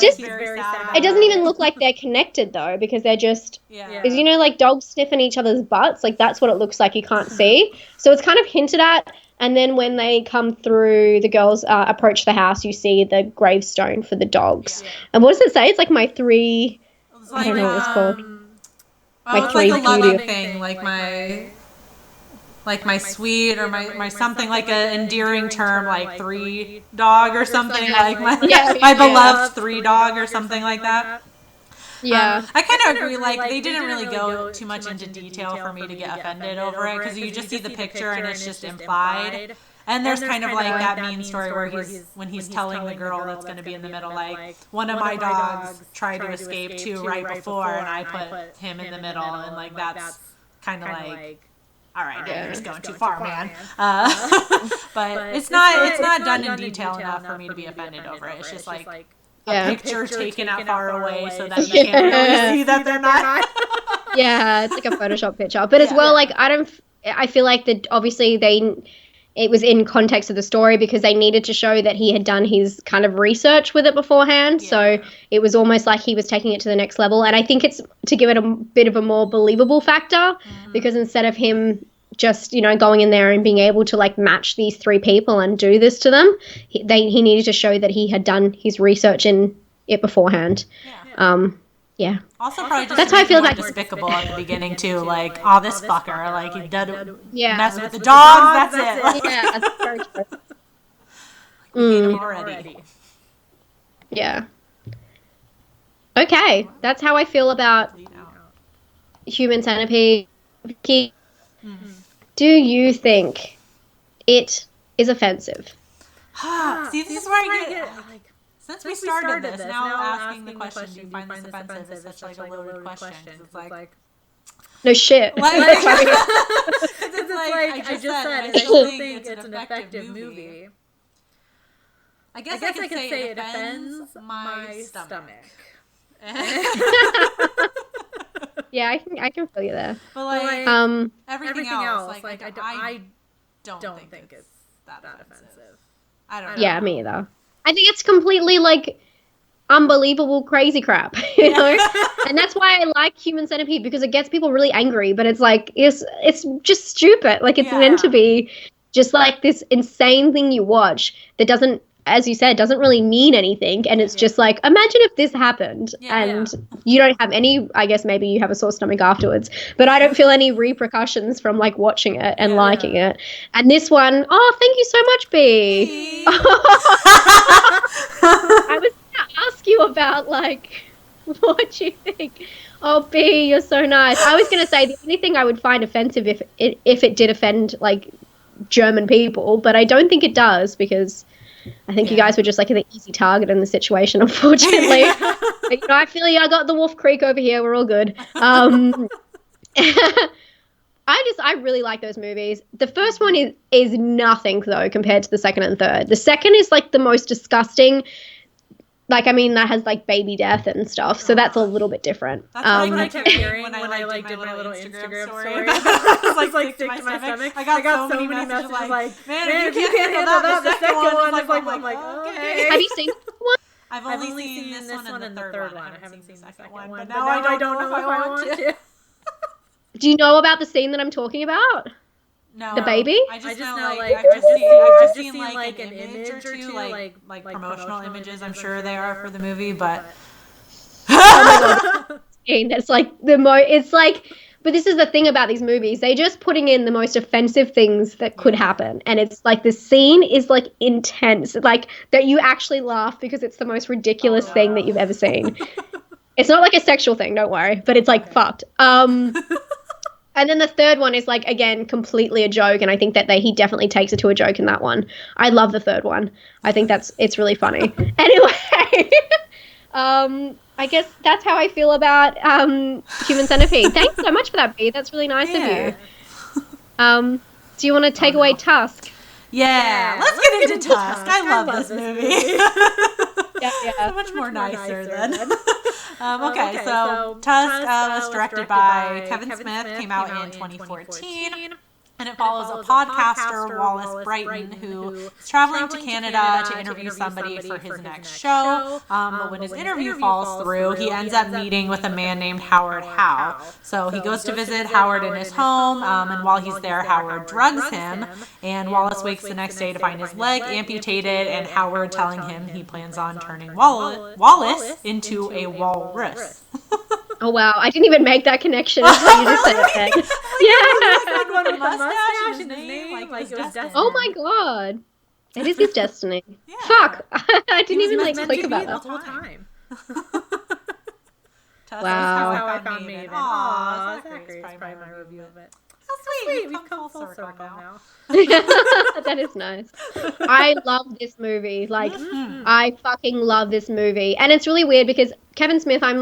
doesn't even look like they're connected though, because they're just, is, you know, like dogs sniffing each other's butts. Like that's what it looks like. You can't see. So it's kind of hinted at. And then when they come through, the girls approach the house, you see the gravestone for the dogs. Yeah. And what does it say? It's like my 3, I don't know what it's called. My 3 like a loving thing, like my sweet or my something, like an endearing term, like 3 dog or something, like my beloved 3 dog or something like that. Yeah. I kind of agree, like they didn't really go too much into detail for me to get offended over it, because you just see the picture and it's just implied. And there's kind of like that mean story where he's telling the girl that's going to be in the middle, like, one of my dogs tried to escape too right before, and I put him in the middle, and like that's kind of like, all right, you're just going too far, man. But it's not done in detail enough for me to be offended over it. It's just like a picture taken out far away so that you can't really see that they're not. Yeah, it's like a Photoshop picture. But as well, like I feel like that obviously it was in context of the story, because they needed to show that he had done his kind of research with it beforehand. Yeah. So it was almost like he was taking it to the next level. And I think it's to give it a bit of a more believable factor, because instead of him just, you know, going in there and being able to like match these 3 people and do this to them, he needed to show that he had done his research in it beforehand. Yeah. Also, probably just that's how I feel about despicable at the beginning too. Like, oh, this fucker, like he did mess with the dogs. That's it. Yeah, that's very true. Hate him already. Yeah. Okay, that's how I feel about Human Centipede. Do you think it is offensive? See, this is where I get. Since we started this, now asking the question, do you find this offensive, is such like a loaded question. It's like, no shit. Like, it's like I just said, I still think it's an effective movie. I guess I could say it offends my stomach. Yeah, I can feel you there. But like everything else, like I don't think it's that offensive. I don't know. Yeah, me either. I think it's completely like unbelievable crazy crap, you know? And that's why I like Human Centipede, because it gets people really angry, but it's like it's just stupid. Like it's meant to be just like this insane thing you watch that doesn't, as you said, doesn't really mean anything, and it's just like, imagine if this happened, and you don't have any, I guess maybe you have a sore stomach afterwards, but I don't feel any repercussions from like watching it and liking it. And this one, oh, thank you so much, B. I was going to ask you about like what you think. Oh, B, you're so nice. I was going to say the only thing I would find offensive if it did offend like German people, but I don't think it does, because I think you guys were just like an easy target in the situation, unfortunately. But, you know, I feel like I got the Wolf Creek over here. We're all good. I really like those movies. The first one is nothing though compared to the second and third. The second is like the most disgusting. Like, I mean, that has like baby death and stuff, so that's a little bit different. That's what I kept hearing when I like did my little Instagram story. I was like sick to my stomach. I got so many messages like, man, if you can't handle that, the second one is like, I'm like, okay. Have you seen one? I've only seen this one and the third one. I haven't seen the second one, but now I don't know if I want to. Do you know about the scene that I'm talking about? No. The baby? I just know, like, I've just seen like an image or two, like promotional images. I'm sure they are for the movie, but. Oh my god. It's like it's like, but this is the thing about these movies. They're just putting in the most offensive things that could happen. And it's like the scene is like intense. Like that you actually laugh because it's the most ridiculous thing that you've ever seen. It's not like a sexual thing, don't worry, but it's like fucked. And then the third one is like, again, completely a joke. And I think that he definitely takes it to a joke in that one. I love the third one. I think it's really funny. Anyway, I guess that's how I feel about Human Centipede. Thanks so much for that, B. That's really nice of you. Do you want to take away Tusk? Yeah, let's get into Tusk. I love this movie. Yeah. So much more nicer than. Okay, so Tusk was directed by Kevin Smith, came out in 2014. And it follows a podcaster, Wallace Brighton, who is traveling to Canada to interview somebody for his next show. But when his interview falls through, he ends up meeting with a man named Howard Howe. So he goes to visit Howard in his home, and while he's there, Howard drugs him. And Wallace wakes the next day to find his leg amputated, and Howard telling him he plans on turning Wallace into a walrus. Oh wow, I didn't even make that connection until you just said it. Yeah. One with a mustache and his name, like it was Destiny. Oh my god. It is his destiny. Yeah. Fuck. I didn't even like click about that. The whole time. Wow. That's how I found Maven. Aww, Zachary's probably my review of it. How sweet. We've come full circle now. That is nice. I love this movie. Like, I fucking love this movie. And it's really weird because Kevin Smith, I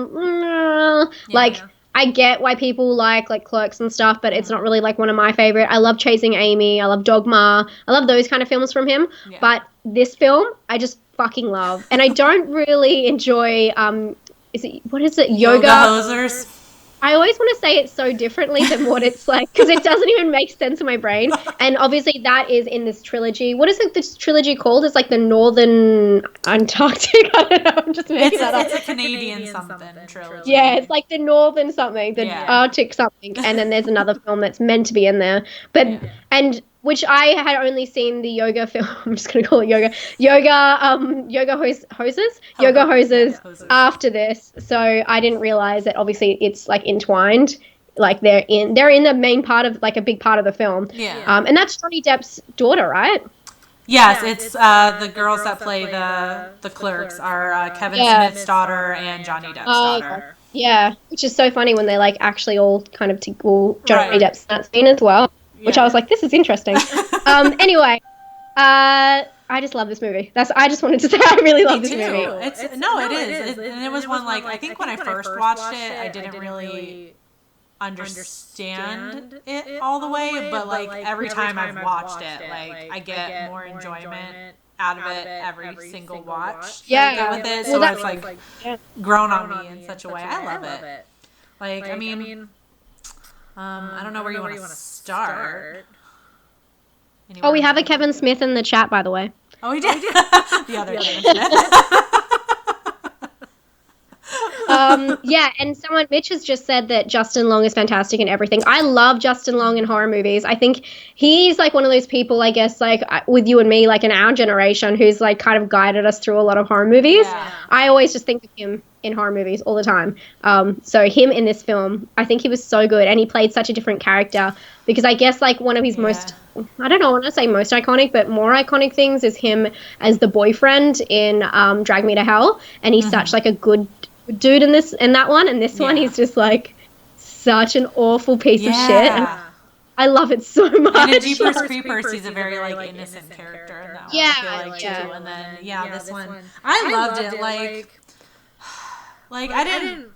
get why people like Clerks and stuff, but it's not really like one of my favorite. I love Chasing Amy. I love Dogma. I love those kind of films from him. Yeah. But this film, I just fucking love. And I don't really enjoy, what is it? Yoga hosers. I always want to say it so differently than what it's like because it doesn't even make sense in my brain. And obviously that is in this trilogy. What is this trilogy called? It's like the Northern Antarctic. I don't know. I'm just making that up. It's a Canadian something trilogy. Yeah, it's like the Northern something, the Arctic something. And then there's another film that's meant to be in there. But and which I had only seen the yoga film. I'm just going to call it yoga hoses after this. So I didn't realize that obviously it's like entwined. Like they're in the main part of like a big part of the film. Yeah. And that's Johnny Depp's daughter, right? Yes, it's the girls that play the clerks are Kevin Smith's daughter and Johnny Depp's daughter. Okay. Yeah, which is so funny when they like actually all kind of Johnny Depp's in that scene as well. Which I was like, this is interesting. Anyway, I just love this movie. I just wanted to say I really love this movie. It is. And it was one like I think when I first watched it, I didn't really understand it all the way, but like every time I've watched it, like I get more enjoyment out of it every single watch. Yeah, with it, so it's like grown on me in such a way. I love it. Like I mean. I don't know where you want to start. Oh, we have a Kevin Smith in the chat, by the way. Oh, we did. The other Kevin Smith. And Mitch has just said that Justin Long is fantastic in everything. I love Justin Long in horror movies. I think he's like one of those people, I guess, like with you and me, like in our generation, who's like kind of guided us through a lot of horror movies. Yeah. I always just think of him in horror movies all the time. So him in this film, I think he was so good, and he played such a different character because I guess like one of his most, I don't know, I want to say most iconic, but more iconic things is him as the boyfriend in Drag Me to Hell, and he's such like a good dude in that one, and this one he's just like such an awful piece of shit. And I love it so much. And in Jeepers Creepers, he's a very like innocent character in that one. I feel like, too. And then this one, I loved it. Like I didn't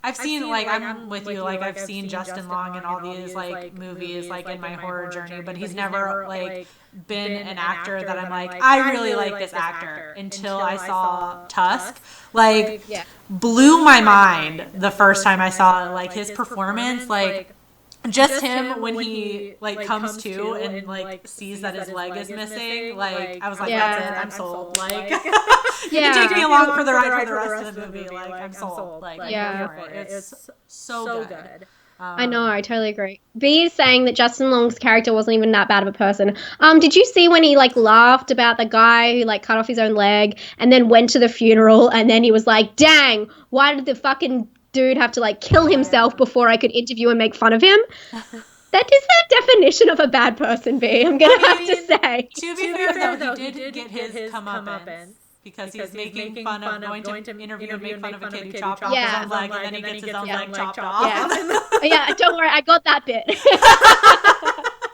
I've seen, like, I'm with you, like, I've seen Justin Long in all these, like, movies, like, in my horror journey, but he's never, like, been an actor that I'm like, I really like this actor, until I saw Tusk. Like, blew my mind the first time I saw, like, his performance, like, just him when he like comes to and like sees that his leg is missing, like I was like, that's it, I'm sold. Like, you can take me along for the ride for the rest of the movie. Like, I'm sold. Like, it's so good. I know, I totally agree. B is saying that Justin Long's character wasn't even that bad of a person. Did you see when he like laughed about the guy who like cut off his own leg and then went to the funeral and then he was like, dang, why did the fucking dude have to like kill himself before I could interview and make fun of him? That is the definition of a bad person, B. I'm gonna have to say. To be fair though, he did get his comeuppance because he's making fun of going to interview and make fun of a kid who chopped off his own leg, and then he gets his own leg chopped off. Yeah, don't worry, I got that bit.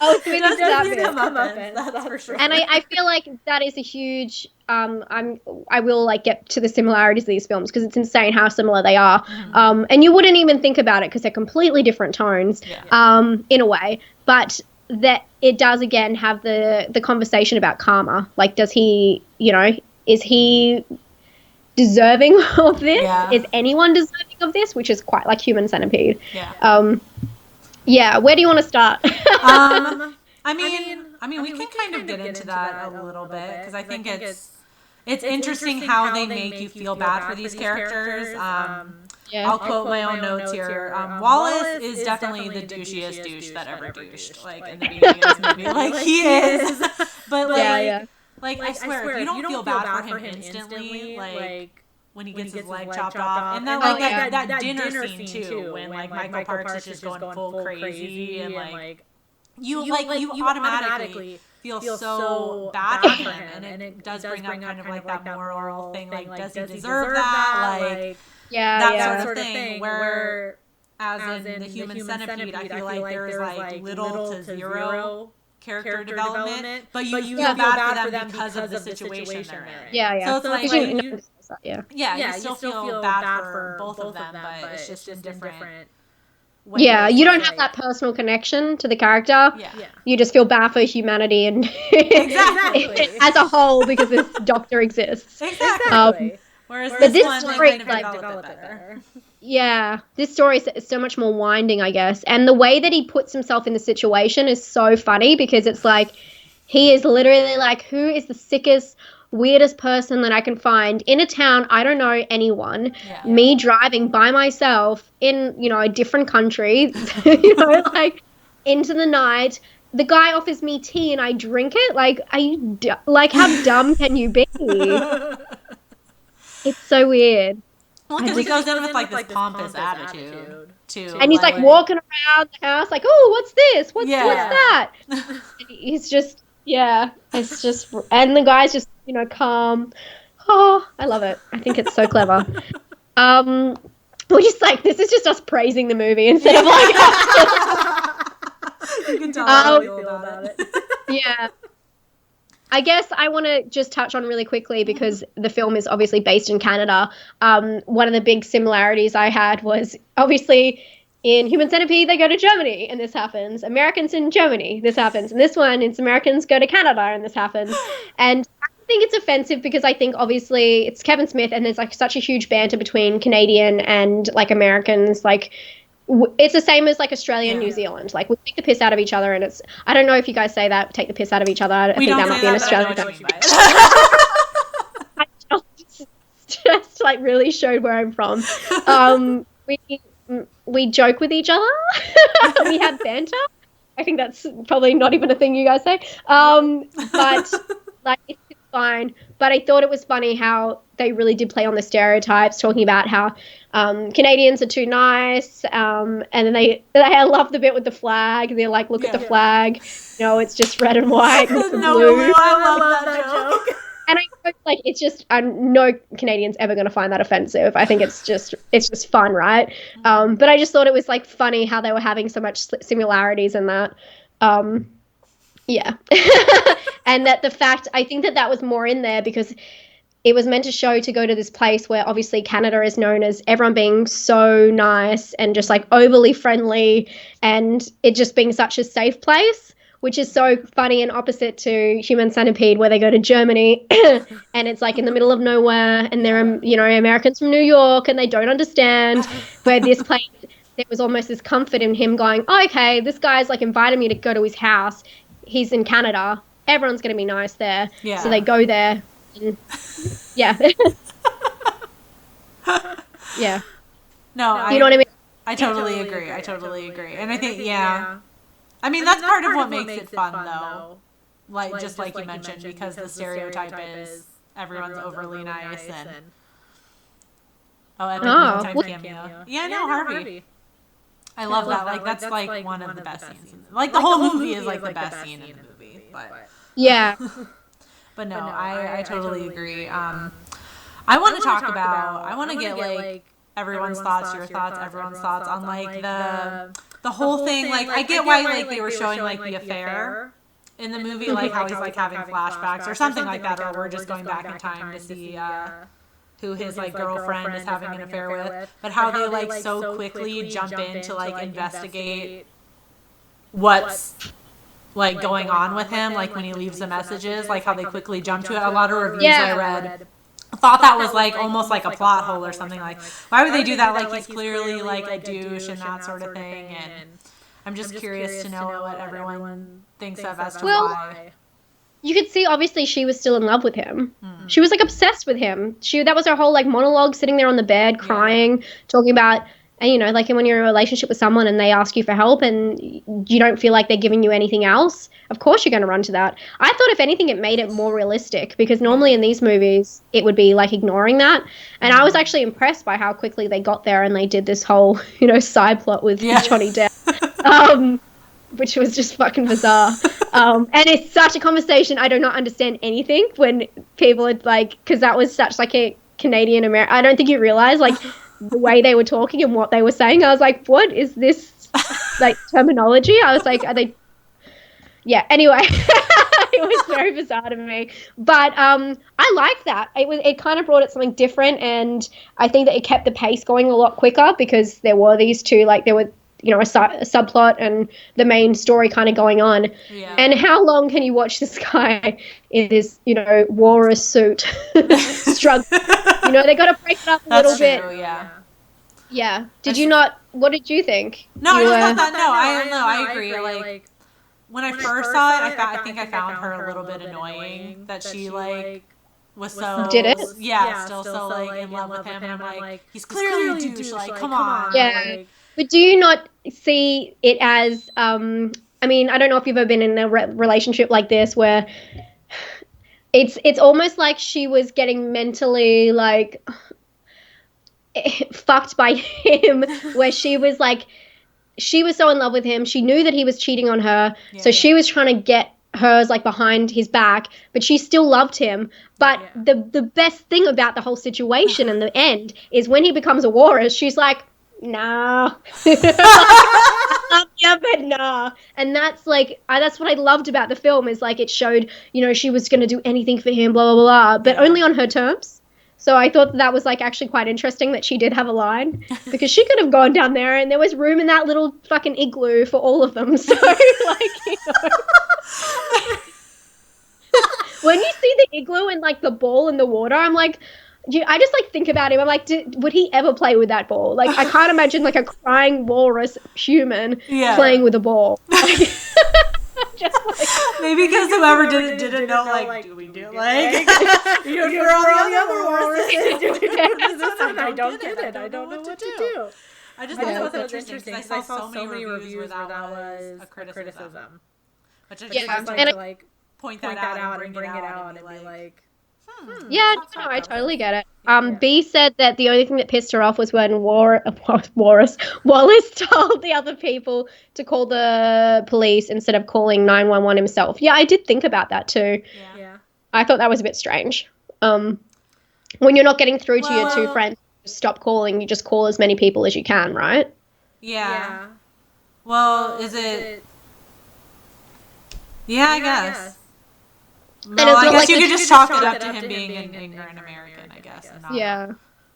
I was with that bit. That's for sure. And I feel like that is a huge. I will like get to the similarities of these films because it's insane how similar they are. And you wouldn't even think about it because they're completely different tones. In a way, but that it does again have the conversation about karma. Like, does he, is he deserving of this? Is anyone deserving of this? Which is quite like Human Centipede. Where do you want to start? I mean, we can kind of get into that a little bit because I think it's interesting how they make you feel bad for these characters. I'll quote my own notes here. Wallace is definitely the douchiest douche that ever douched, like in the beginning of this movie. Like, he is. But like I swear, if you don't feel bad for him instantly, like when he gets his leg chopped off, and then like that dinner scene too, when like Michael Parks is just going full crazy, and like you automatically feel so bad for him, and it does bring up kind of like that moral thing, like does he deserve that, like that sort of thing, where as in the Human Centipede, I feel like there's like little to zero character development, but you feel bad for them because of the situation they're in. So it's like you still feel bad for both of them, but it's just in different ways. You don't have that personal connection to the character. You just feel bad for humanity and as a whole because this doctor exists. Whereas but this one, story kind of like develop it better. This story is so much more winding, I guess. And the way that he puts himself in the situation is so funny because it's like he is literally like, who is the sickest, weirdest person that I can find in a town I don't know anyone, me driving by myself in, a different country, like into the night. The guy offers me tea and I drink it. Like, how dumb can you be? It's so weird. Well, because he goes in with like this pompous attitude too, and he's like walking around the house, like, "Oh, what's this? What's that?" He's just, it's just, and the guy's just, calm. Oh, I love it. I think it's so clever. We're just like, this is just us praising the movie instead of like. You can tell how we feel about it. I guess I want to just touch on really quickly because the film is obviously based in Canada. One of the big similarities I had was obviously in Human Centipede, they go to Germany and this happens. Americans in Germany, this happens. And this one, it's Americans go to Canada and this happens. And I think it's offensive because I think obviously it's Kevin Smith and there's like such a huge banter between Canadian and like Americans, like it's the same as like Australia and New Zealand. Like we take the piss out of each other, and it's. I don't know if you guys say that. Take the piss out of each other. I think that might be an Australian. I just like really showed where I'm from. We joke with each other. We have banter. I think that's probably not even a thing you guys say. But like it's fine. But I thought it was funny how they really did play on the stereotypes, talking about how Canadians are too nice, and then I love the bit with the flag. They're like, look at the flag, it's just red and white. And blue. I love that joke. And I like it's just no Canadian's ever going to find that offensive. I think it's just fun, right? But I just thought it was like funny how they were having so much similarities in that. And that the fact I think that was more in there because it was meant to show to go to this place where obviously Canada is known as everyone being so nice and just like overly friendly, and it just being such a safe place, which is so funny and opposite to Human Centipede, where they go to Germany and it's like in the middle of nowhere, and they're, you know, Americans from New York and they don't understand. Where this place, there was almost this comfort in him going, oh, okay, this guy's like invited me to go to his house. He's in Canada. Everyone's going to be nice there. Yeah. So they go there. And, yeah. Yeah. No, you know what I mean? I totally agree. I totally agree. And I think, I mean, that's part of what makes it fun, though. Like, just like you mentioned, because the stereotype is everyone's overly nice and... Oh, epic mealtime cameo. Yeah, no, Harvey. I love that. Like, that's like one of the best scenes. Like, the whole movie is like the best scene in the movie. But yeah. But no, I totally agree. I want to talk about, I want to get like everyone's thoughts, your thoughts, everyone's thoughts on like the whole thing. Like, I get why like they were showing like the affair in the movie, like how he's like having flashbacks or something like that, or we're just going back in time to see who his like girlfriend is having an affair with, but how they like so quickly jump in to like investigate what's like going on with him, like when he leaves the messages, like how they quickly jump to it. A lot of reviews I read thought that was like almost like a plot hole or something. Like, why would they do that? Like, he's clearly like a douche and that sort of thing. And I'm just curious to know what everyone thinks of as to why. You could see, obviously, she was still in love with him. Mm. She was, like, obsessed with him. That was her whole, like, monologue, sitting there on the bed, crying, talking about, and, you know, like, when you're in a relationship with someone and they ask you for help and you don't feel like they're giving you anything else, of course you're going to run to that. I thought, if anything, it made it more realistic, because normally in these movies, it would be, like, ignoring that. And I was actually impressed by how quickly they got there and they did this whole, you know, side plot with Johnny Depp. Which was just fucking bizarre. And it's such a conversation. I do not understand anything when people are like, because that was such like a Canadian American. I don't think you realize like the way they were talking and what they were saying. I was like, what is this like terminology? I was like, are they? Yeah. Anyway, it was very bizarre to me, but I liked that. It kind of brought it something different, and I think that it kept the pace going a lot quicker because there were these two, like there were, you know, a subplot and the main story kind of going on. Yeah. And how long can you watch this guy in this, you know, walrus suit struggle? You know, they got to break it up a little bit. Yeah. Yeah. What did you think? No, I just thought that. I agree. Like, when I first saw it, I think I found her a little bit annoying that she like was so still so like in love with him, and I'm like, he's clearly a douche. Like, come on. Yeah. But do you not see it as, I mean, I don't know if you've ever been in a relationship like this where it's almost like she was getting mentally, like, fucked by him, where she was like, she was so in love with him. She knew that he was cheating on her. So she was trying to get hers, like, behind his back, but she still loved him. But the best thing about the whole situation in the end is when he becomes a walrus, she's like, nah. Yeah, but nah. And that's like, that's what I loved about the film, is like it showed, you know, she was going to do anything for him, blah, blah, blah, but only on her terms. So I thought that was like actually quite interesting that she did have a line, because she could have gone down there and there was room in that little fucking igloo for all of them. So like, you know. When you see the igloo and like the ball in the water, I'm like, I just like think about him. I'm like, would he ever play with that ball? Like, I can't imagine like a crying walrus human playing with a ball. Like, just like, maybe because whoever didn't know, like, do we do like you're all the other walruses? I don't get it. I don't know what to do. I just thought that was interesting because I saw so many reviews where that was a criticism. Which I just like to like point that out and bring it out and be like. Yeah, no, I totally get it. B said that the only thing that pissed her off was when Wallace told the other people to call the police instead of calling 911 himself. Yeah, I did think about that too. Yeah. I thought that was a bit strange. When you're not getting through to your two friends, stop calling. You just call as many people as you can, right? Yeah. Well, is it? Yeah, I guess. No, I guess you could just chalk it up to him being an ignorant American, I guess. And not... Yeah.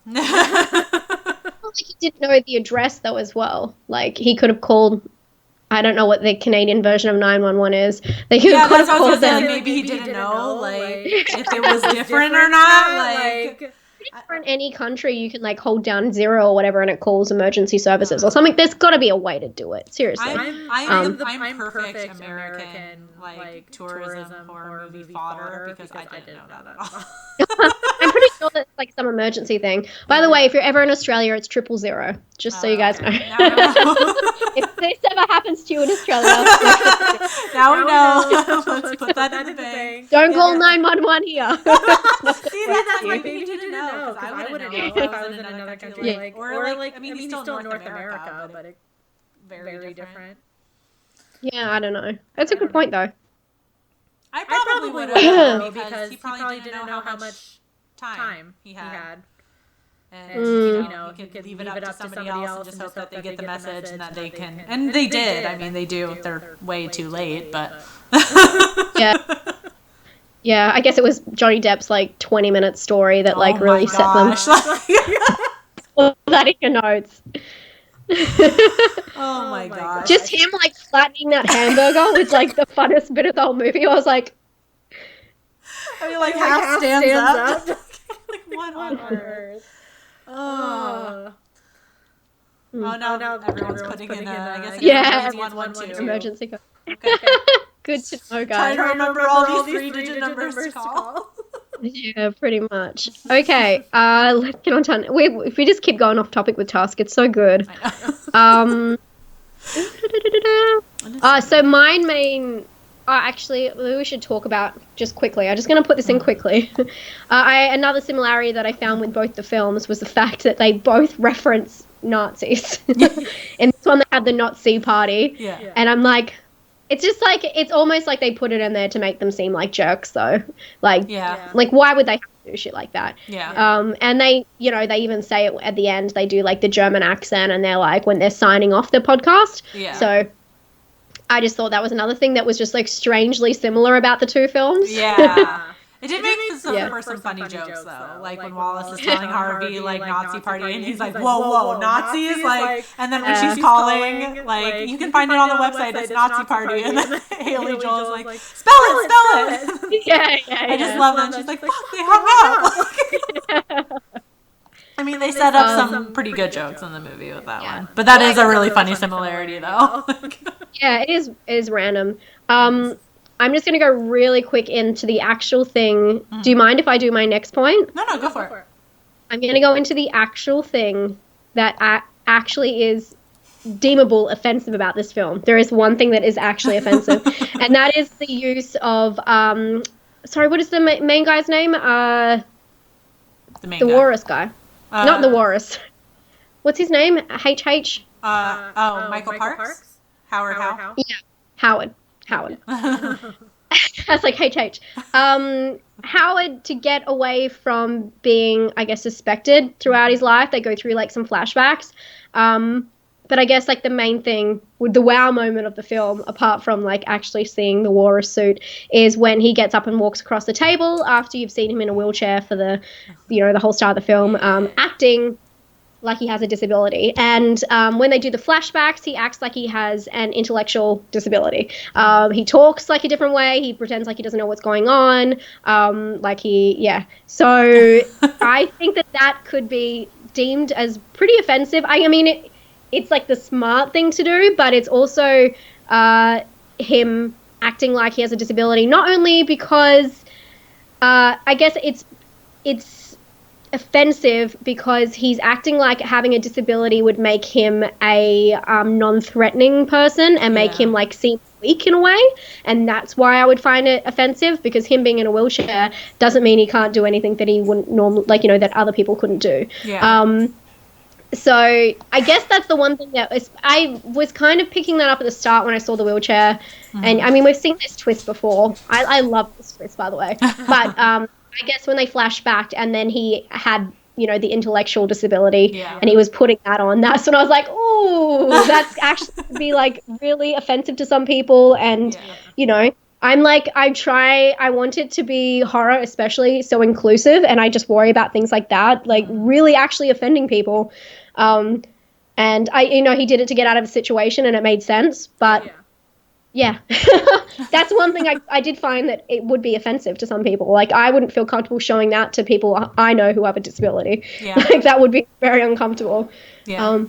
Like he didn't know the address though as well. Like he could have called. I don't know what the Canadian version of 911 is. They could have called them. Maybe he didn't know, like if it was different or not. Like in any country, you can like hold down 0 or whatever, and it calls emergency services or something. There's got to be a way to do it. Seriously, I'm perfect American like tourism horror movie fodder because I didn't know that at all. I'm pretty sure that's like some emergency thing. By the way, if you're ever in Australia, it's 000. Just so you guys know. If this ever happens to you in Australia, now we know. Let's put that in the bank. Don't call 911 here. See, that's like maybe didn't know because I wouldn't know if I was in another country. Yeah. Or like I mean, he's still North America, but it's very different. Yeah, I don't know. That's a good point though. I probably would have because he probably didn't know how much time he had. And, you know, he could leave it up to somebody else and just hope that they get the message and that they can. And they did. I mean, they do. They're way too late, but. Yeah. Yeah, I guess it was Johnny Depp's like 20-minute story that like really set them. All that in your notes. Oh my god! Just him like flattening that hamburger was like the funnest bit of the whole movie. I was like, I mean, like half stands up. Like what on earth? Oh no! Everyone's putting in. I guess yeah, 112 emergency code. Okay. Good to know, guys. Trying to remember all these three-digit numbers to call. Yeah, pretty much. Okay, let's get on to if we just keep going off topic with Tusk, it's so good. So mine main. Actually, we should talk about just quickly. I'm just going to put this in quickly. Another similarity that I found with both the films was the fact that they both reference Nazis. In this one, they had the Nazi party. Yeah. And I'm like, it's just like, it's almost like they put it in there to make them seem like jerks, though. Like, like why would they have to do shit like that? Yeah. And they, you know, they even say it at the end. They do like the German accent, and they're like when they're signing off the podcast. Yeah. So I just thought that was another thing that was just like strangely similar about the two films. Yeah. It did make for some funny jokes though. Like when Wallace is telling Harvey like Nazi party and he's like, whoa, Nazis? Like, and then when she's calling, like, you can find it on the website, it's Nazi party. And then Haley Joel's like, spell it. Yeah. I just love that. She's like, fuck, they hung up. I mean, they set up some pretty good jokes in the movie with that one. But that is a really funny similarity though. Yeah, it is random. I'm just going to go really quick into the actual thing. Do you mind if I do my next point? No, go for it. I'm going to go into the actual thing that actually is deemable offensive about this film. There is one thing that is actually offensive, and that is the use of, sorry, what is the main guy's name? The Walrus guy. Not the Walrus. What's his name? HH? Michael Parks? Howard Howe? Yeah, Howard. That's like HH. Howard, to get away from being, I guess, suspected throughout his life, they go through like some flashbacks. But I guess like the main thing with the wow moment of the film, apart from like actually seeing the Walrus suit, is when he gets up and walks across the table after you've seen him in a wheelchair for the, you know, the whole start of the film, acting like he has a disability. And when they do the flashbacks, he acts like he has an intellectual disability. He talks like a different way. He pretends like he doesn't know what's going on. So I think that could be deemed as pretty offensive. I mean, it's like the smart thing to do, but it's also him acting like he has a disability, not only because I guess it's offensive because he's acting like having a disability would make him a non-threatening person and make him like seem weak in a way, and that's why I would find it offensive, because him being in a wheelchair doesn't mean he can't do anything that he wouldn't normally, like, you know, that other people couldn't do. So I guess that's the one thing that I was kind of picking that up at the start when I saw the wheelchair. And I mean, we've seen this twist before. I love this twist, by the way, but I guess when they flash back and then he had, you know, the intellectual disability and he was putting that on, that's when I was like, oh, that's actually be like really offensive to some people. And, you know, I'm like, I want it to be horror, especially so inclusive, and I just worry about things like that, like really actually offending people. And he did it to get out of the situation, and it made sense, but yeah. That's one thing I did find that it would be offensive to some people. Like, I wouldn't feel comfortable showing that to people I know who have a disability. Yeah. Like, that would be very uncomfortable. Yeah.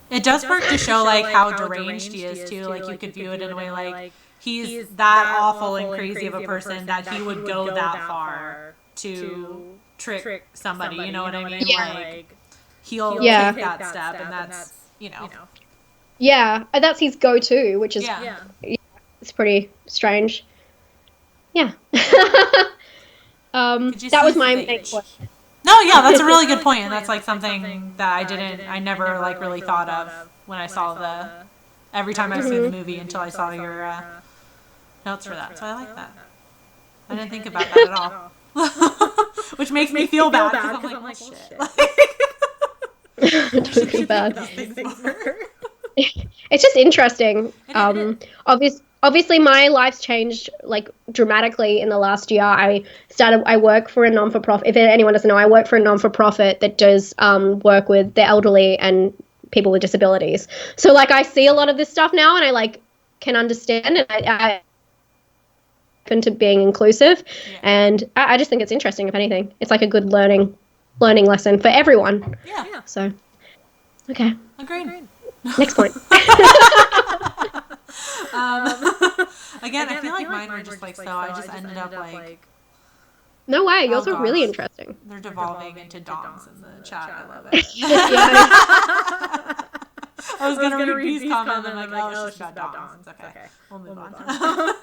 It does work to show, like, how deranged he is, too. Like, you could view it in a way, like, he's that awful and crazy of a person that he would go that far to trick somebody, you know what I mean? Yeah. Like, he'll take that step, and that's, you know. Yeah, that's his go-to, which is it's pretty strange. Yeah. That was my main question. No, yeah, that's a really good point, and that's like something that I never like really thought of when I saw every time I've seen the movie until I saw your notes for that. So I like that. I didn't think about that at all, which makes me feel bad because I'm like, well, shit. Don't feel bad. It's just interesting. Obviously my life's changed like dramatically in the last year. I work for a non-for-profit. If anyone doesn't know, I work for a non-for-profit that does work with the elderly and people with disabilities. So like I see a lot of this stuff now, and I like can understand, and I open to being inclusive. And I just think it's interesting. If anything, it's like a good learning lesson for everyone. Yeah. So okay. Agreed. Next point. Again, I feel like mine were just like so. I just ended up like. No way, yours are really interesting. They're devolving into dongs in the chat. I love it. I was gonna read these comments, and I'm like, oh, it's just about dongs. Okay, we'll move on. I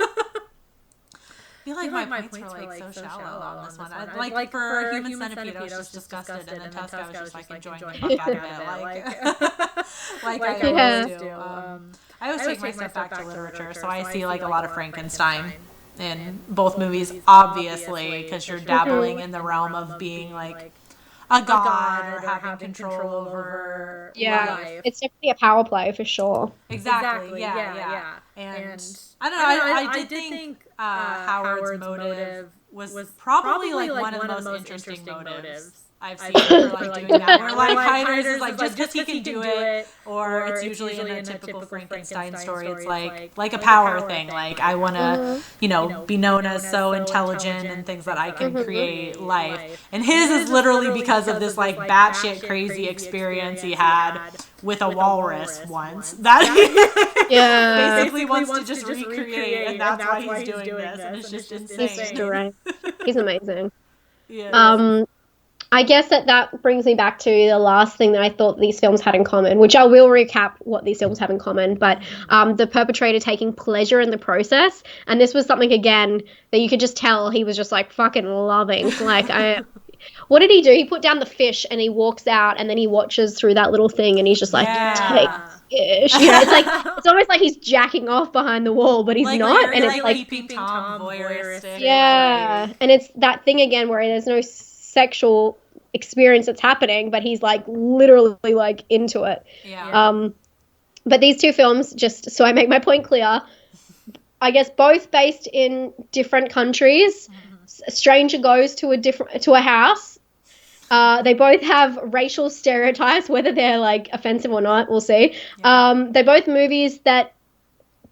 feel like my points were like so shallow on this one. Like for Human Centipede, I was just disgusted, and then Tusk, I was just like enjoying the fuck out of it, like I always do. I always take myself back to literature, so I see like a lot of Frankenstein in both movies, obviously, because you're dabbling in the realm of being like a god or having control over life. It's definitely a power play for sure. Exactly. Yeah. And I don't know. I did think Howard's motive was probably like one of the most interesting motives I've seen for like doing that. Where like Hiders is like just because he can do it, or it's usually in a typical Frankenstein story. It's like a power thing. Like I want to, be known as so intelligent and things that I can create life. And his is literally because of this like batshit crazy experience he had with a walrus once that he basically wants to just recreate, and that's why he's doing this, and it's just insane. He's amazing. I guess that brings me back to the last thing that I thought these films had in common, which I will recap what these films have in common, but the perpetrator taking pleasure in the process. And this was something, again, that you could just tell he was just like fucking loving. Like, what did he do? He put down the fish and he walks out, and then he watches through that little thing, and he's just like, take fish. It's almost like he's jacking off behind the wall, but he's not. And it's like peeping Tom voyeuristic. Yeah. And it's that thing again where there's no sexual experience that's happening, but he's like literally like into it. But these two films, just so I make my point clear, I guess both based in different countries. A stranger goes to a house. They both have racial stereotypes, whether they're like offensive or not, we'll see. They're both movies that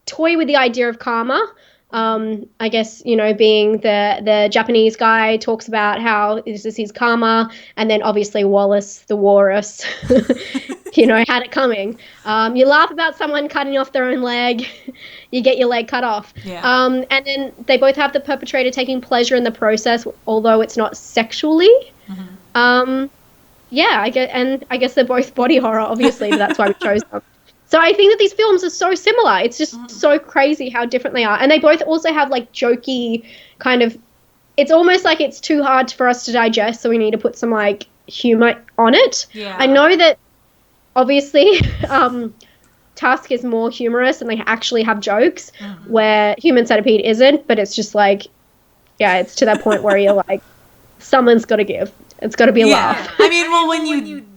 toy with the idea of karma. I guess, being the Japanese guy talks about how this is his karma, and then obviously Wallace the walrus, had it coming. You laugh about someone cutting off their own leg, you get your leg cut off. And then they both have the perpetrator taking pleasure in the process, although it's not sexually. I guess they're both body horror, obviously, but that's why we chose them. So I think that these films are so similar. It's just so crazy how different they are. And they both also have like jokey kind of, it's almost like it's too hard for us to digest, so we need to put some like humor on it. I know that obviously Tusk is more humorous and they actually have jokes, where Human Centipede isn't, but it's just like, it's to that point where you're like, someone's got to give. It's got to be a laugh. I mean, well,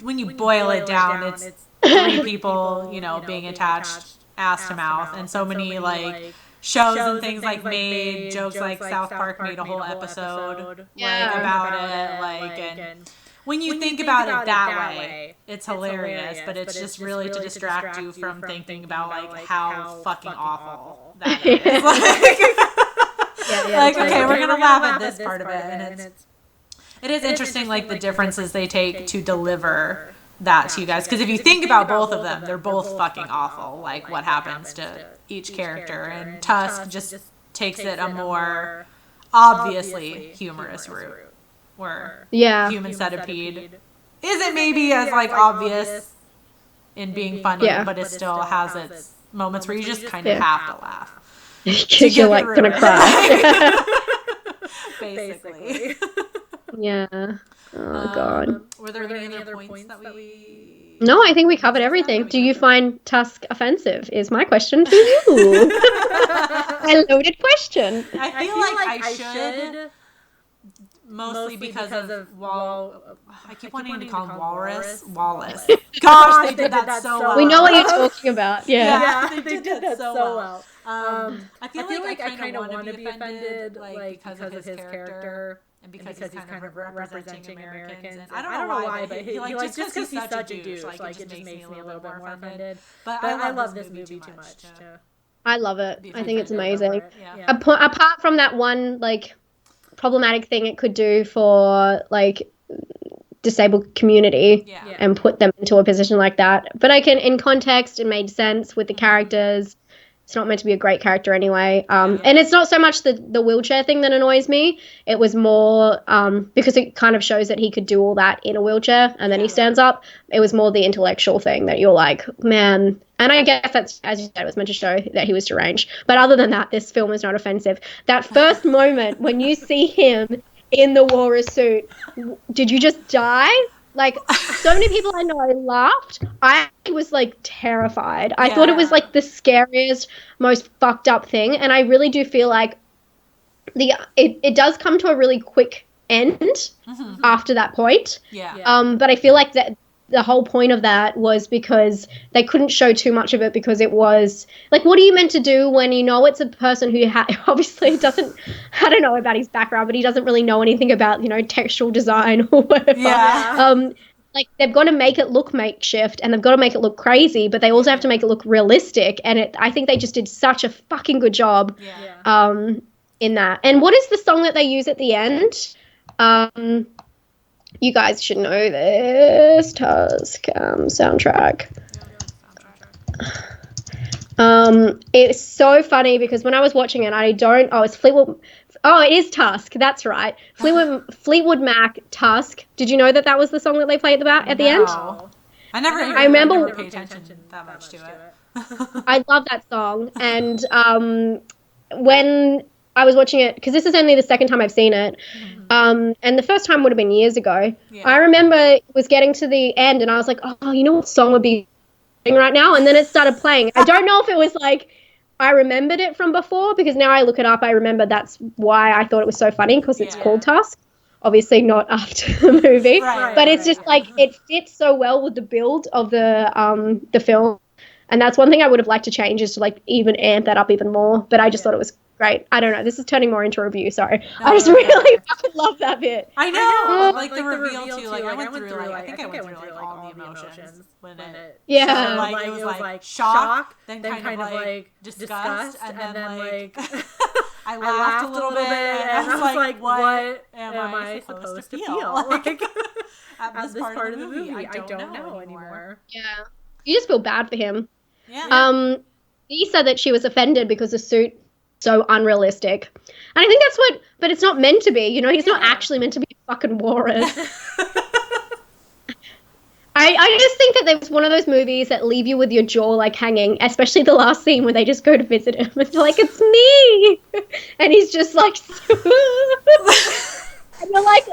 when you boil it down, it's 3 people, being attached ass to mouth, and so many like shows and things like made jokes like South Park made a whole episode like about it, like and when you think about it that way, it's hilarious, but it's just really to distract you from thinking about like how fucking awful that is. Like, okay, we're gonna laugh at this part of it, and it is interesting, like the differences they take to deliver that to you guys. Because if you think about both of them, they're both fucking awful. Like what happens to each character, and Tusk just takes it a more obviously humorous route. Where Human Centipede isn't maybe as like obvious in being funny, but it still has its moments where you just kind of have to laugh. Because you're like gonna cry. Basically. Yeah. Oh god. Were there any other points that we? No, I think we covered everything. Do you find Tusk offensive? Is my question to you. A loaded question. I feel like I should. Mostly because of I keep wanting to call him Wallace. Gosh, they did that so well. We know what you're talking about. Yeah, they did that so well. I feel like I kind of want to be offended, like because of his character and because he's kind of representing Americans. And I don't know why, but he just because he's such a douche, like it just makes me a little bit more offended. But I love this movie too much. I love it. I think it's amazing. Apart from that one, like, problematic thing it could do for like disabled community and put them into a position like that, but in context it made sense with the characters. It's not meant to be a great character anyway, and it's not so much the wheelchair thing that annoys me. It was more because it kind of shows that he could do all that in a wheelchair and then he stands up. It was more the intellectual thing that you're like, man. And I guess that's, as you said, it was meant to show that he was deranged. But other than that, this film is not offensive. That first moment when you see him in the walrus suit, did you just die? Like, so many people I know laughed. I was, like, terrified. I thought it was, like, the scariest, most fucked up thing. And I really do feel like it does come to a really quick end after that point. But I feel like that the whole point of that was because they couldn't show too much of it because it was like, what are you meant to do when you know it's a person who obviously doesn't, I don't know about his background, but he doesn't really know anything about, textual design or whatever. Like, they've got to make it look makeshift and they've got to make it look crazy, but they also have to make it look realistic. And I think they just did such a fucking good job in that. And what is the song that they use at the end? You guys should know this. Tusk soundtrack. It's so funny because when I was watching it, it's Fleetwood. Oh, it is Tusk. That's right. Fleetwood Mac, Tusk. Did you know that was the song that they play at the end? I remember pay attention that much to it. I love that song. And when I was watching it, because this is only the second time I've seen it, and the first time would have been years ago. I remember it was getting to the end and I was like, oh, you know what song would be right now? And then it started playing. I don't know if it was like I remembered it from before, because now I look it up, I remember that's why I thought it was so funny, because it's called Tusk. Obviously not after the movie, but it's just like it fits so well with the build of the film. And that's one thing I would have liked to change, is to like even amp that up even more. But I just thought it was great. I don't know. This is turning more into a review. Sorry. No, I just really fucking love that bit. I know. Like the reveal too. Like I went through I think I went through like all the emotions when it. Yeah. So, like it was like shock, then kind of like disgust, and then like I laughed a little bit, and I was like, what am I supposed to feel? Like at this part of the movie, I don't know anymore. Yeah. You just feel bad for him. Yeah. He said that she was offended because the suit so unrealistic. And I think that's but it's not meant to be, he's not actually meant to be a fucking walrus. I just think that there was one of those movies that leave you with your jaw like hanging, especially the last scene where they just go to visit him and they're like, it's me. And he's just like, and you're like,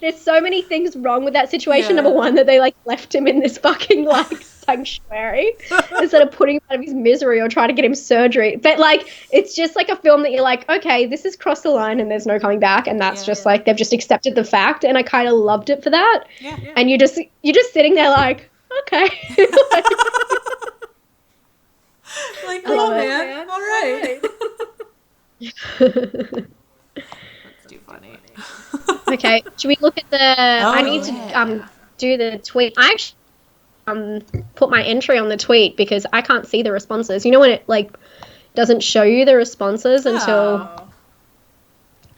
there's so many things wrong with that situation. Yeah. Number one, that they like left him in this fucking like sanctuary instead of putting him out of his misery or trying to get him surgery. But like, it's just like a film that you're like, okay, this has crossed the line and there's no coming back. And that's just like, they've just accepted the fact. And I kind of loved it for that. Yeah. And you're just sitting there like, okay. Like, cool, man. All right. That's too funny. Okay, should we look at the... I need to do the tweet. I actually put my entry on the tweet because I can't see the responses. You know when it, like, doesn't show you the responses until...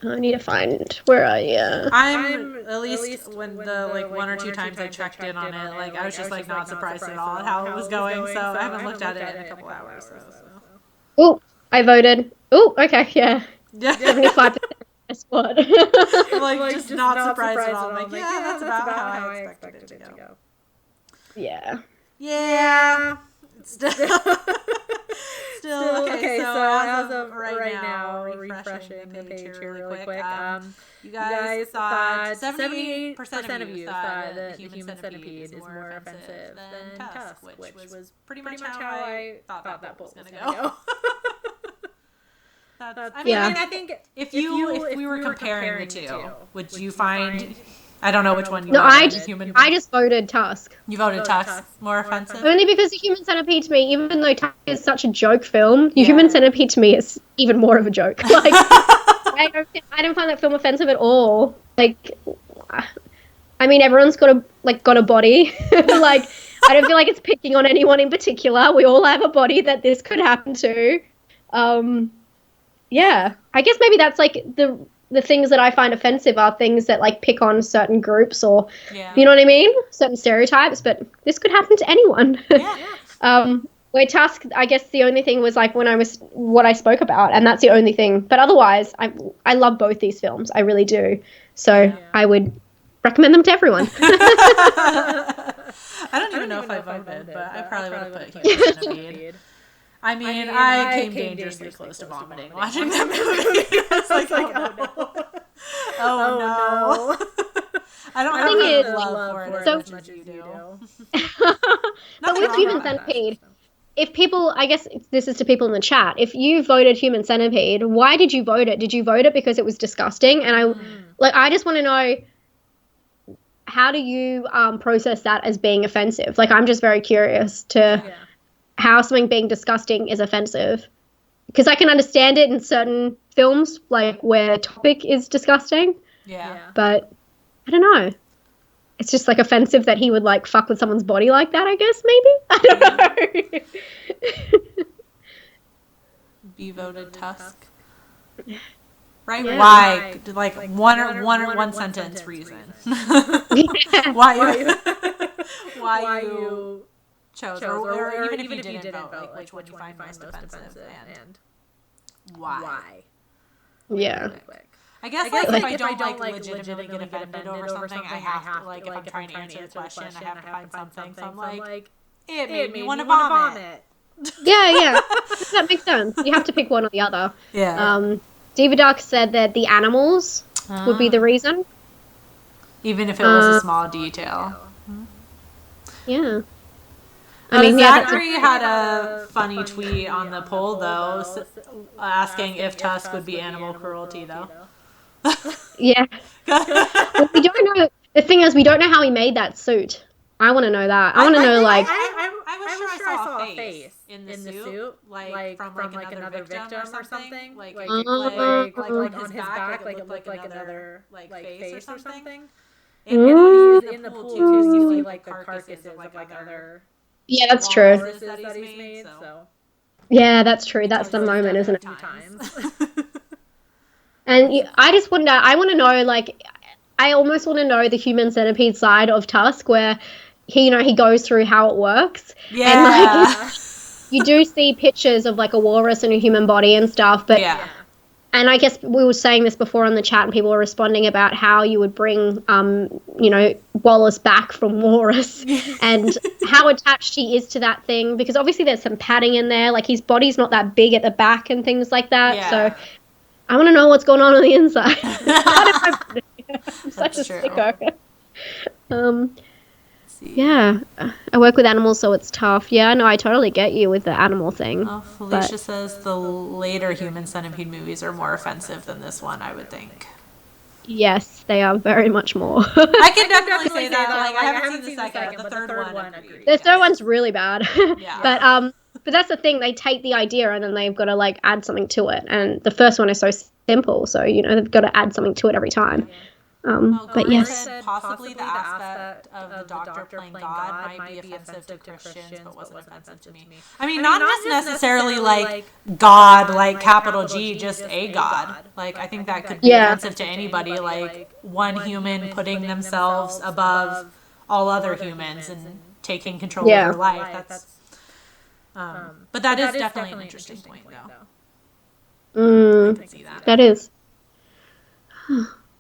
I need to find... Where are you? I'm at least when the, like, one or two times I checked in on it, like, I was just, like, not surprised at all at how it was going, so I haven't looked at it in a couple hours. So. Oh, I voted. Oh, okay, yeah. 75% squad. like, just not surprised at all. Like, yeah, that's about how I expected it to go. Yeah. Yeah. Still, okay, so as of right now, refreshing the page here really quick. You guys thought 78% of you thought that Human Centipede is more offensive than Tusk, which was pretty much how I thought that poll was going to go. I mean, I think if we were comparing the two, would you find... I don't know which one you voted. I just voted Tusk. You voted Tusk? More offensive? Only because the Human Centipede to me, even though Tusk is such a joke film, the Human Centipede to me is even more of a joke. Like, I don't find that film offensive at all. Like, I mean, everyone's got a body. Like, I don't feel like it's picking on anyone in particular. We all have a body that this could happen to. Yeah, I guess maybe that's like the things that I find offensive are things that like pick on certain groups or, you know what I mean? Certain stereotypes, but this could happen to anyone. Where Tusk, I guess the only thing was like what I spoke about, and that's the only thing. But otherwise, I love both these films. I really do. So I would recommend them to everyone. I don't even know if I voted, but I probably would have put Human Centipede. I mean, I came dangerously close to vomiting watching that movie. I was like, oh no. I don't have any love for it as much as you do. But with Human Centipede, if people, I guess this is to people in the chat, if you voted Human Centipede, why did you vote it? Did you vote it because it was disgusting? And I just want to know, how do you process that as being offensive? Like, I'm just very curious to... how something being disgusting is offensive. Because I can understand it in certain films, like, where topic is disgusting. Yeah. But, I don't know. It's just, like, offensive that he would, like, fuck with someone's body like that, I guess, maybe? I don't know. You voted Tusk? Right? Yeah, why? Like, one sentence reason. Why you... chose or even if you didn't vote, like which one you find most offensive and why. Yeah. I guess like if I don't like legitimately get offended over something, I have to, like, if I'm trying to answer the question, I have to find something. So I'm like, it made me want to vomit. Yeah. That makes sense. You have to pick one or the other. Yeah. Diva Duck said that the animals would be the reason. Even if it was a small detail. Yeah. I mean, Zachary had a funny tweet on the poll, though, asking if Tusk would be animal cruelty, though. Yeah. Well, we don't know. The thing is, we don't know how he made that suit. I want to know that. I want to know, like... I was sure I saw a face in the suit, like from another victim or something. Like on his back, like it looked like another face or something. And when he was in the pool, too, you see, like, the carcasses of, like, other... Yeah, that's true. That he's made, so. Yeah, that's true. That's the moment, isn't it? And I just want to know, like, I almost want to know the Human Centipede side of Tusk, where he goes through how it works. Yeah. And, like, you do see pictures of, like, a walrus in a human body and stuff, but... Yeah. And I guess we were saying this before on the chat, and people were responding about how you would bring, Wallace back from Walrus and how attached he is to that thing. Because obviously there's some padding in there. Like, his body's not that big at the back and things like that. Yeah. So I want to know what's going on the inside. I'm such a sicko. Yeah, I work with animals, so it's tough. Yeah, no, I totally get you with the animal thing. Oh, Felicia says the later Human Centipede movies are more offensive than this one, I would think. Yes, they are very much more. I can definitely say that. Like, I haven't seen the second, but the third one. The third one's really bad. Yeah. But But that's the thing, they take the idea and then they've got to like add something to it. And the first one is so simple, so they've got to add something to it every time. But yes, said possibly the aspect of the doctor playing God might be offensive to Christians, but wasn't offensive to me. I mean, not just necessarily like God, like capital G, just a God. Like, I think that could be offensive to anybody, like one human putting themselves above all other humans and taking control of their life. That's, but that is definitely an interesting point, though. I can see that. That is.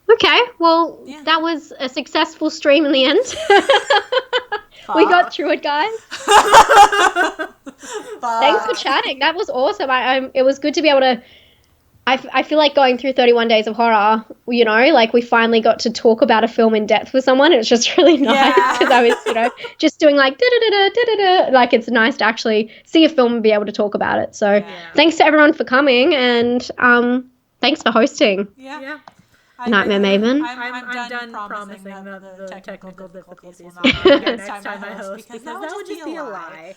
Okay, well, that was a successful stream in the end. We got through it, guys. Thanks for chatting. That was awesome. It was good to be able to... I feel like going through 31 Days of Horror, like we finally got to talk about a film in depth with someone. It was just really nice because I was, just doing like da-da-da-da-da-da. Like, it's nice to actually see a film and be able to talk about it. So thanks to everyone for coming, and thanks for hosting. Yeah. Nightmare Maven. I'm done promising that the technical difficulties will not be next time I host, because that would just be a lie.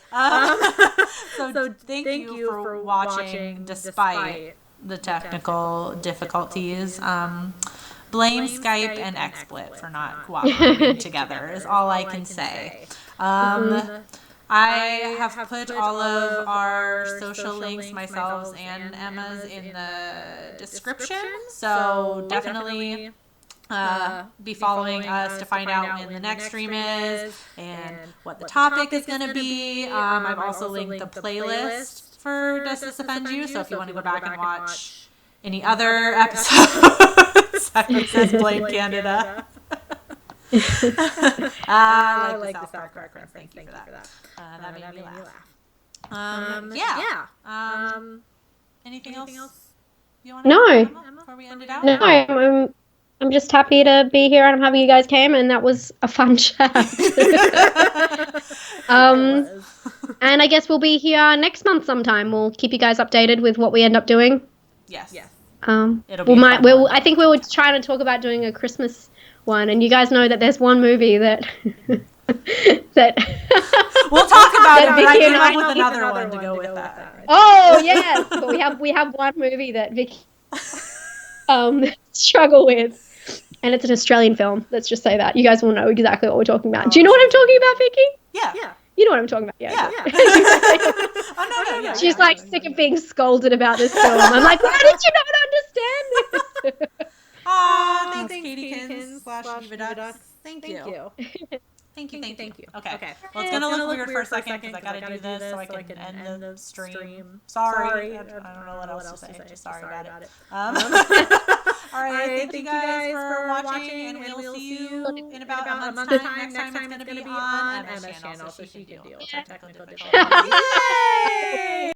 So thank you for watching despite the technical difficulties. Blame Skype and XSplit for not cooperating together is all I can say. I have put all of our social links, myself and Emma's, in the description, so definitely be following us to find out when the next stream is and what the topic is going to be. I've also linked the playlist for Does This Offend You, so if you want to go back and watch any other episodes, it says Blame Canada. I like the South Park reference. Thank you for that. That made me laugh. Anything else you want to add, Emma, before we end it out? No, I'm just happy to be here, and I'm happy you guys came, and that was a fun chat. And I guess we'll be here next month sometime. We'll keep you guys updated with what we end up doing. Yes. It'll be I think we were trying to talk about doing a Christmas one, and you guys know that there's one movie that we'll talk about it. I came up with another one to go with that. Oh yes, but we have one movie that Vicky struggle with, and it's an Australian film. Let's just say that you guys will know exactly what we're talking about. Do you know what I'm talking about, Vicky? Yeah. You know what I'm talking about, yeah. No. She's sick of being scolded about this film. I'm like, why did you not understand this? Thanks, Katykins / Vivaducks. Thank you. Thank you. Okay. Well, it's gonna look weird for a second because I gotta do this so I can end the stream. Sorry. I don't know what else to say. Just sorry about it. All right. Thank you guys for watching, and we'll see you in about a month's time. Next time it's gonna be on Emma's channel, so she can deal with technical difficulties. Yay!